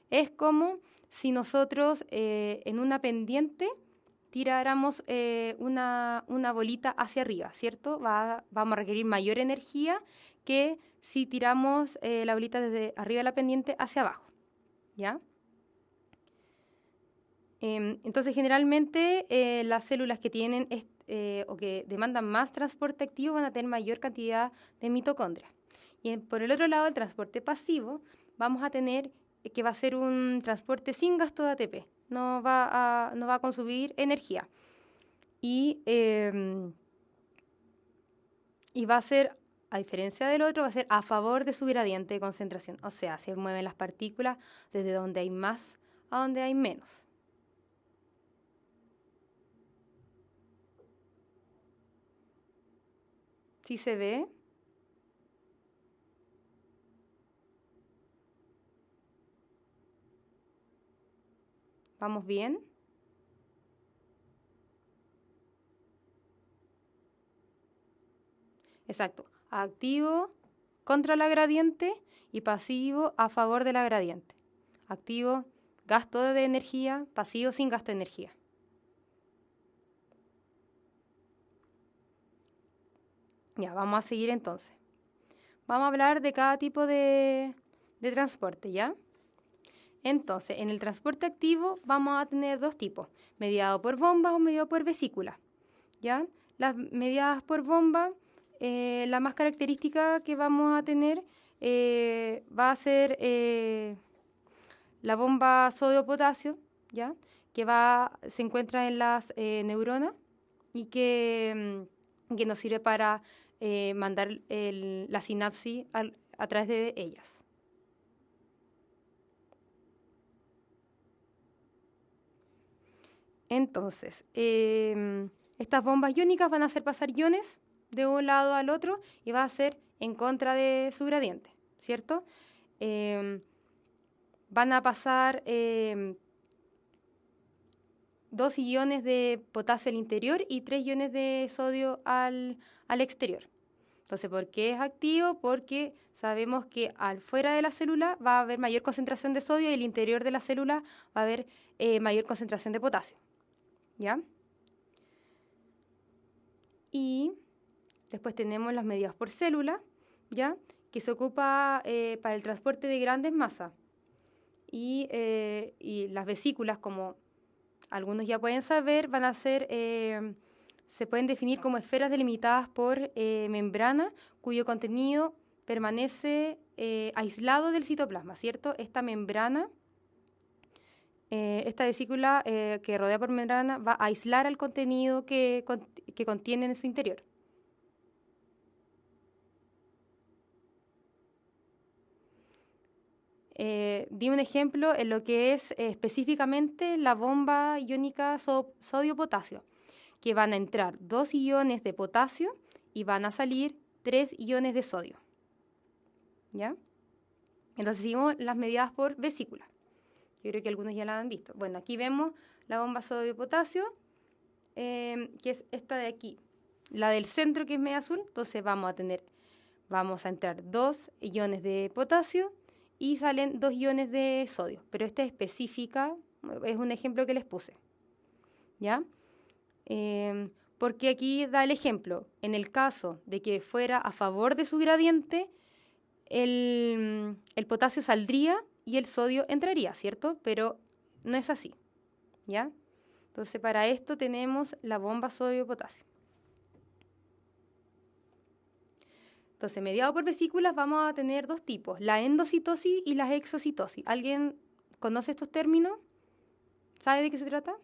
Es como si nosotros en una pendiente tiráramos una bolita hacia arriba, ¿cierto? Vamos a requerir mayor energía que si tiramos la bolita desde arriba de la pendiente hacia abajo, ¿ya? Entonces, generalmente las células que tienen o que demandan más transporte activo van a tener mayor cantidad de mitocondrias. Y por el otro lado, el transporte pasivo, vamos a tener que va a ser un transporte sin gasto de ATP. No va a consumir energía. Y va a ser, a diferencia del otro, va a ser a favor de su gradiente de concentración. O sea, se mueven las partículas desde donde hay más a donde hay menos. ¿Sí se ve? ¿Vamos bien? Exacto. Activo contra la gradiente y pasivo a favor de la gradiente. Activo, gasto de energía, pasivo sin gasto de energía. Ya, vamos a seguir entonces. Vamos a hablar de cada tipo de transporte, ¿ya? Entonces, en el transporte activo vamos a tener dos tipos, mediado por bombas o mediado por vesículas, ¿ya? Las mediadas por bomba, la más característica que vamos a tener va a ser la bomba sodio-potasio, ¿ya? Que se encuentra en las neuronas y que nos sirve para mandar la sinapsis a través de ellas. Entonces, estas bombas iónicas van a hacer pasar iones de un lado al otro y va a ser en contra de su gradiente, ¿cierto? Van a pasar 2 iones de potasio al interior y 3 iones de sodio al exterior. Entonces, ¿por qué es activo? Porque sabemos que al fuera de la célula va a haber mayor concentración de sodio y al interior de la célula va a haber mayor concentración de potasio. ¿Ya? Y después tenemos las medidas por célula, ¿ya? Que se ocupa para el transporte de grandes masas. Y las vesículas, como algunos ya pueden saber, van a ser, se pueden definir como esferas delimitadas por membrana, cuyo contenido permanece aislado del citoplasma, ¿cierto? Esta membrana, esta vesícula que rodea por membrana va a aislar al contenido que contiene en su interior. Di un ejemplo en lo que es específicamente la bomba iónica sodio-potasio, que van a entrar 2 iones de potasio y van a salir 3 iones de sodio. ¿Ya? Entonces seguimos las medidas por vesícula. Yo creo que algunos ya la han visto. Bueno, aquí vemos la bomba sodio-potasio, que es esta de aquí. La del centro, que es media azul, entonces vamos a entrar 2 iones de potasio y salen 2 iones de sodio. Pero esta es específica, es un ejemplo que les puse. ¿Ya? Porque aquí da el ejemplo. En el caso de que fuera a favor de su gradiente, el potasio saldría y el sodio entraría, ¿cierto? Pero no es así, ¿ya? Entonces, para esto tenemos la bomba sodio-potasio. Entonces, mediado por vesículas vamos a tener dos tipos, la endocitosis y la exocitosis. ¿Alguien conoce estos términos? ¿Sabe de qué se trata?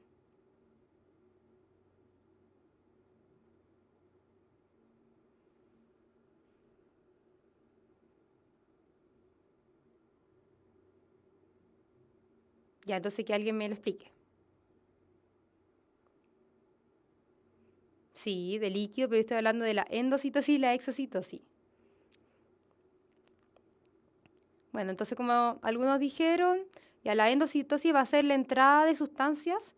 Ya, entonces que alguien me lo explique. Sí, de líquido, pero yo estoy hablando de la endocitosis y la exocitosis. Bueno, entonces como algunos dijeron, ya la endocitosis va a ser la entrada de sustancias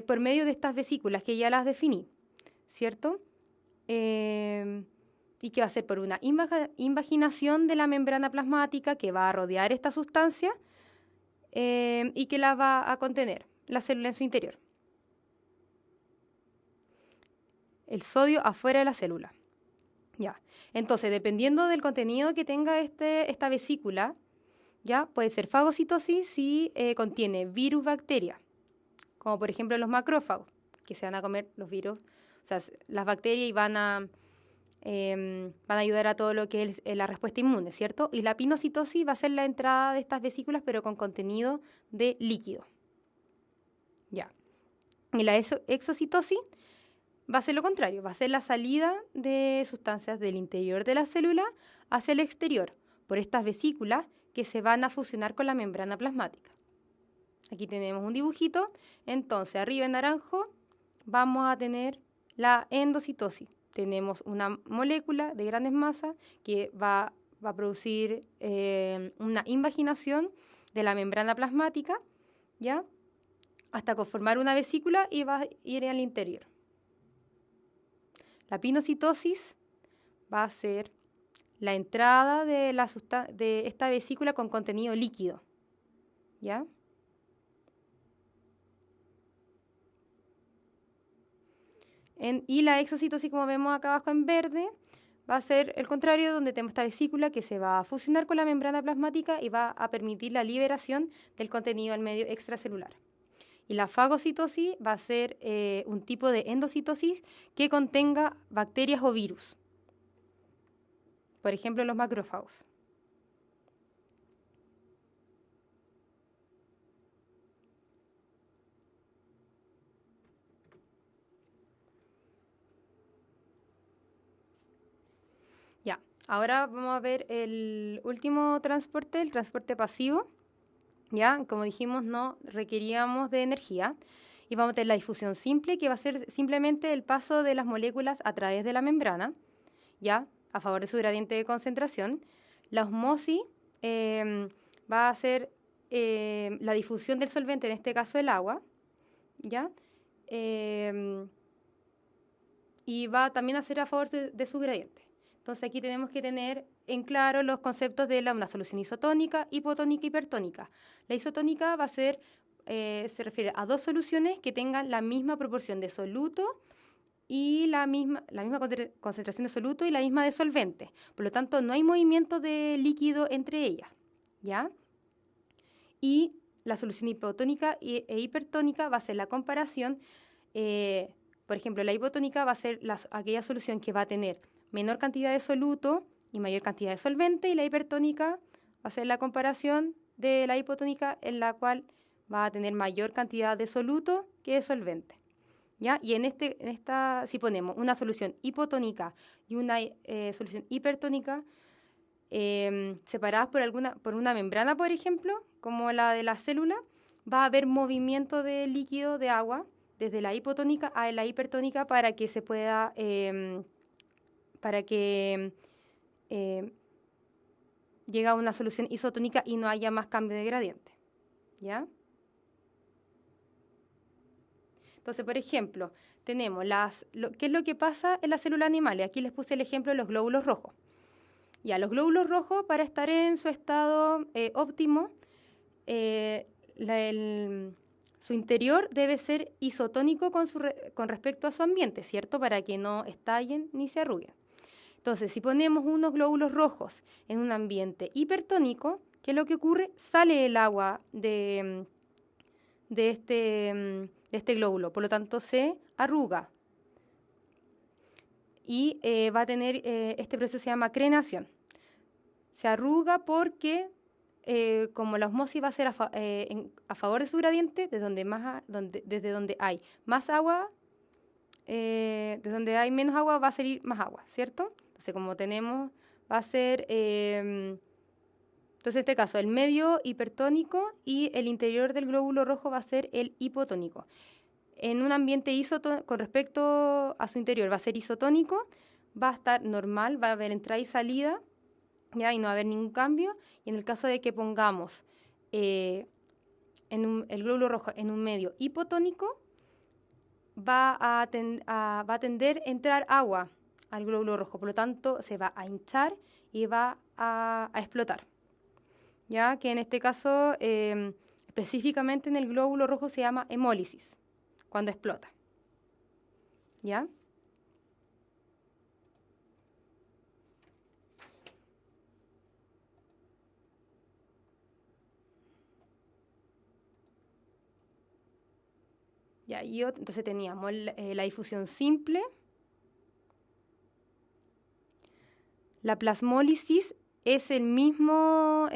por medio de estas vesículas que ya las definí, ¿cierto? Y que va a ser por una invaginación de la membrana plasmática que va a rodear esta sustancia y que la va a contener, la célula en su interior. El sodio afuera de la célula. Ya. Entonces, dependiendo del contenido que tenga esta vesícula, ya puede ser fagocitosis si contiene virus, bacterias, como por ejemplo los macrófagos, que se van a comer los virus, o sea, las bacterias y van a ayudar a todo lo que es la respuesta inmune, ¿cierto? Y la pinocitosis va a ser la entrada de estas vesículas, pero con contenido de líquido. Ya. Y la exocitosis va a ser lo contrario, va a ser la salida de sustancias del interior de la célula hacia el exterior, por estas vesículas que se van a fusionar con la membrana plasmática. Aquí tenemos un dibujito, entonces arriba en naranjo vamos a tener la endocitosis. Tenemos una molécula de grandes masas que va a producir una invaginación de la membrana plasmática, ¿ya? Hasta conformar una vesícula y va a ir al interior. La pinocitosis va a ser la entrada de esta vesícula con contenido líquido, ¿ya? Y la exocitosis, como vemos acá abajo en verde, va a ser el contrario, donde tenemos esta vesícula que se va a fusionar con la membrana plasmática y va a permitir la liberación del contenido al medio extracelular. Y la fagocitosis va a ser un tipo de endocitosis que contenga bacterias o virus. Por ejemplo, los macrófagos. Ya, ahora vamos a ver el último transporte, el transporte pasivo. Ya, como dijimos, no requeríamos de energía. Y vamos a tener la difusión simple, que va a ser simplemente el paso de las moléculas a través de la membrana, ya, a favor de su gradiente de concentración. La osmosis va a ser la difusión del solvente, en este caso el agua, ¿ya? Y va también a ser a favor de su gradiente. Entonces aquí tenemos que tener en claro los conceptos de una solución isotónica, hipotónica y hipertónica. La isotónica va a ser, se refiere a dos soluciones que tengan la misma proporción de soluto y la misma concentración de soluto y la misma de solvente. Por lo tanto, no hay movimiento de líquido entre ellas, ¿ya? Y la solución hipotónica e hipertónica va a ser la comparación. Por ejemplo, la hipotónica va a ser aquella solución que va a tener menor cantidad de soluto y mayor cantidad de solvente, y la hipertónica va a ser la comparación de la hipotónica, en la cual va a tener mayor cantidad de soluto que de solvente, ¿ya? Y si ponemos una solución hipotónica y una solución hipertónica separadas por una membrana, por ejemplo, como la de la célula, va a haber movimiento de líquido de agua desde la hipotónica a la hipertónica para que se pueda, llegue a una solución isotónica y no haya más cambio de gradiente, ¿ya? Entonces, por ejemplo, tenemos ¿qué es lo que pasa en las células animales? Aquí les puse el ejemplo de los glóbulos rojos. Ya, los glóbulos rojos, para estar en su estado óptimo, su interior debe ser isotónico con respecto a su ambiente, ¿cierto? Para que no estallen ni se arruguen. Entonces, si ponemos unos glóbulos rojos en un ambiente hipertónico, ¿qué es lo que ocurre? Sale el agua de este glóbulo, por lo tanto se arruga. Y va a tener, este proceso se llama crenación. Se arruga porque como la osmosis va a ser a favor de su gradiente, desde donde hay más agua, desde donde hay menos agua va a salir más agua, ¿cierto? Entonces, como tenemos, va a ser, entonces en este caso, el medio hipertónico y el interior del glóbulo rojo va a ser el hipotónico. En un ambiente isotónico, con respecto a su interior, va a ser isotónico, va a estar normal, va a haber entrada y salida, ¿ya? Y no va a haber ningún cambio. Y en el caso de que pongamos el glóbulo rojo en un medio hipotónico, va a tender a entrar agua al glóbulo rojo, por lo tanto se va a hinchar y va a explotar. Ya que en este caso, específicamente en el glóbulo rojo se llama hemólisis, cuando explota. ¿Ya? Ya, entonces teníamos la difusión simple, la plasmólisis es el mismo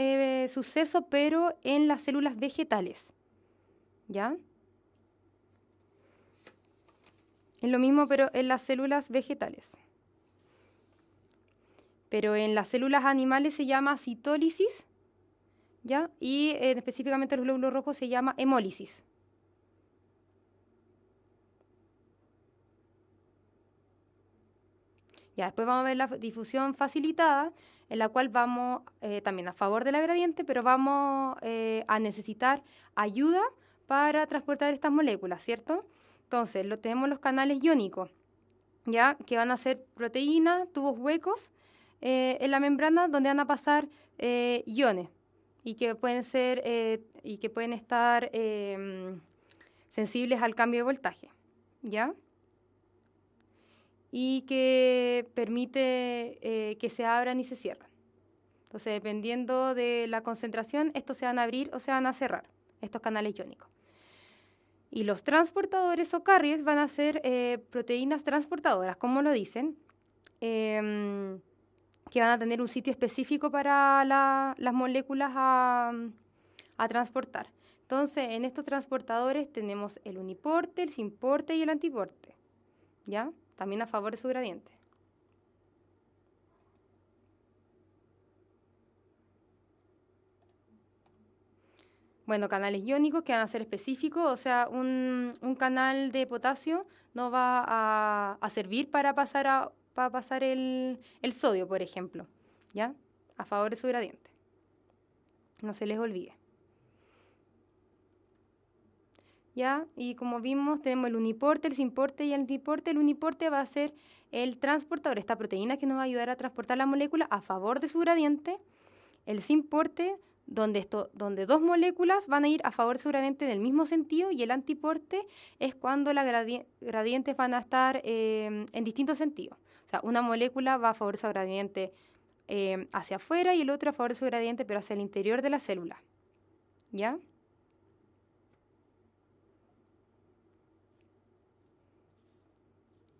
suceso, pero en las células vegetales. ¿Ya? Es lo mismo, pero en las células vegetales. Pero en las células animales se llama citólisis, ¿ya? Y específicamente en los glóbulos rojos se llama hemólisis. Ya, después vamos a ver la difusión facilitada, en la cual vamos también a favor de la gradiente, pero vamos a necesitar ayuda para transportar estas moléculas, ¿cierto? Entonces, tenemos los canales iónicos, ¿ya? Que van a ser proteínas, tubos huecos en la membrana donde van a pasar iones y que pueden estar sensibles al cambio de voltaje, ¿ya? Y que permite que se abran y se cierran. Entonces, dependiendo de la concentración, estos se van a abrir o se van a cerrar, estos canales iónicos. Y los transportadores o carriers van a ser proteínas transportadoras, como lo dicen, que van a tener un sitio específico para las moléculas a transportar. Entonces, en estos transportadores tenemos el uniporte, el simporte y el antiporte, ¿ya? También a favor de su gradiente. Bueno, canales iónicos que van a ser específicos, o sea, un canal de potasio no va a servir para pasar el sodio, por ejemplo, ¿ya? A favor de su gradiente. No se les olvide. ¿Ya? Y como vimos, tenemos el uniporte, el simporte y el antiporte. El uniporte va a ser el transportador, esta proteína que nos va a ayudar a transportar la molécula a favor de su gradiente. El simporte, donde dos moléculas van a ir a favor de su gradiente en el mismo sentido, y el antiporte es cuando las gradientes van a estar en distintos sentidos. O sea, una molécula va a favor de su gradiente hacia afuera y el otro a favor de su gradiente, pero hacia el interior de la célula. ¿Ya?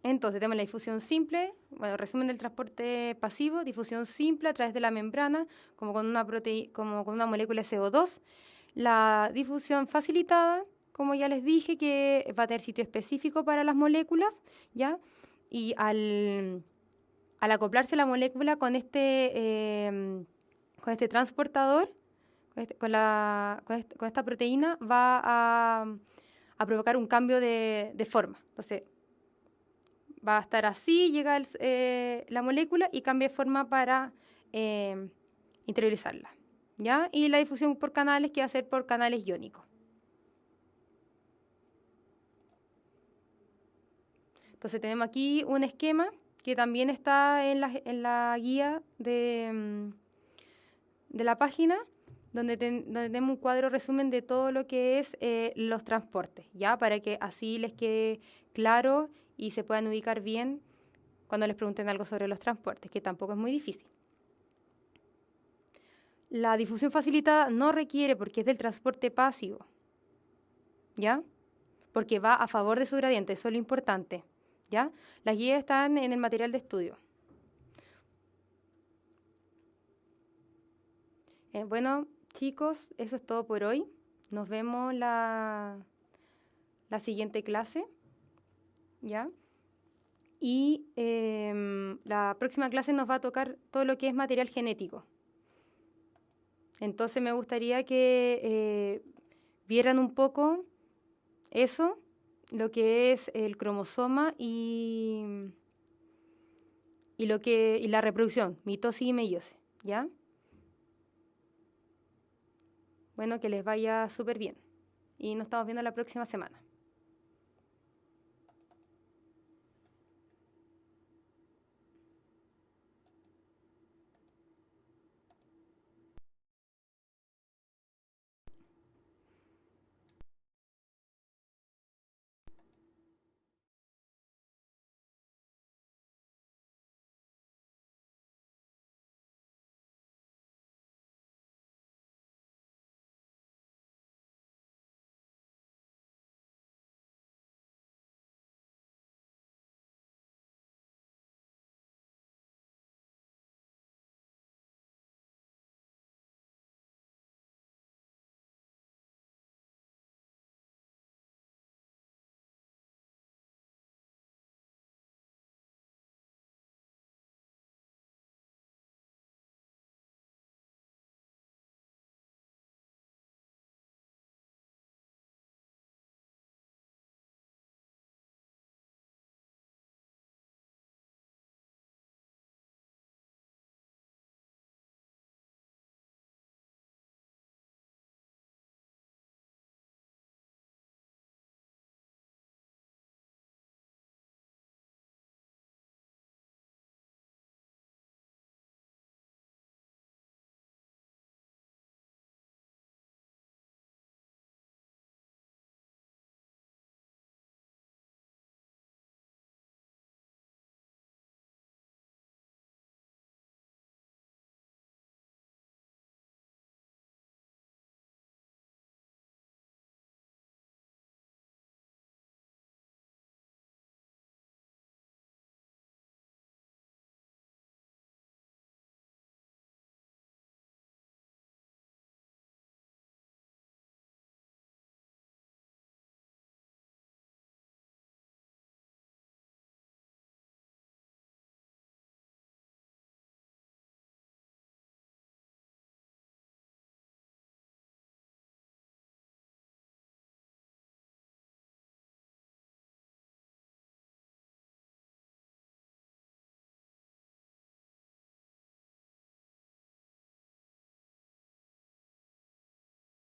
Entonces, tenemos la difusión simple, bueno, resumen del transporte pasivo, difusión simple a través de la membrana, como con una molécula CO2. La difusión facilitada, como ya les dije, que va a tener sitio específico para las moléculas, ¿ya? Y al acoplarse la molécula con este transportador, con esta proteína, va a provocar un cambio de forma. Entonces, va a estar así, llega la molécula y cambia de forma para interiorizarla, ¿ya? Y la difusión por canales, que va a ser por canales iónicos. Entonces tenemos aquí un esquema que también está en la guía de la página, donde tenemos un cuadro resumen de todo lo que es los transportes, ¿ya? Para que así les quede claro y se puedan ubicar bien cuando les pregunten algo sobre los transportes, que tampoco es muy difícil. La difusión facilitada no requiere, porque es del transporte pasivo, ¿ya? Porque va a favor de su gradiente, eso es lo importante, ¿ya? Las guías están en el material de estudio. Bueno, chicos, eso es todo por hoy. Nos vemos la siguiente clase, ¿ya? Y la próxima clase nos va a tocar todo lo que es material genético. Entonces me gustaría que vieran un poco eso, lo que es el cromosoma y la reproducción, mitosis y meiosis, ¿ya? Bueno, que les vaya súper bien. Y nos estamos viendo la próxima semana.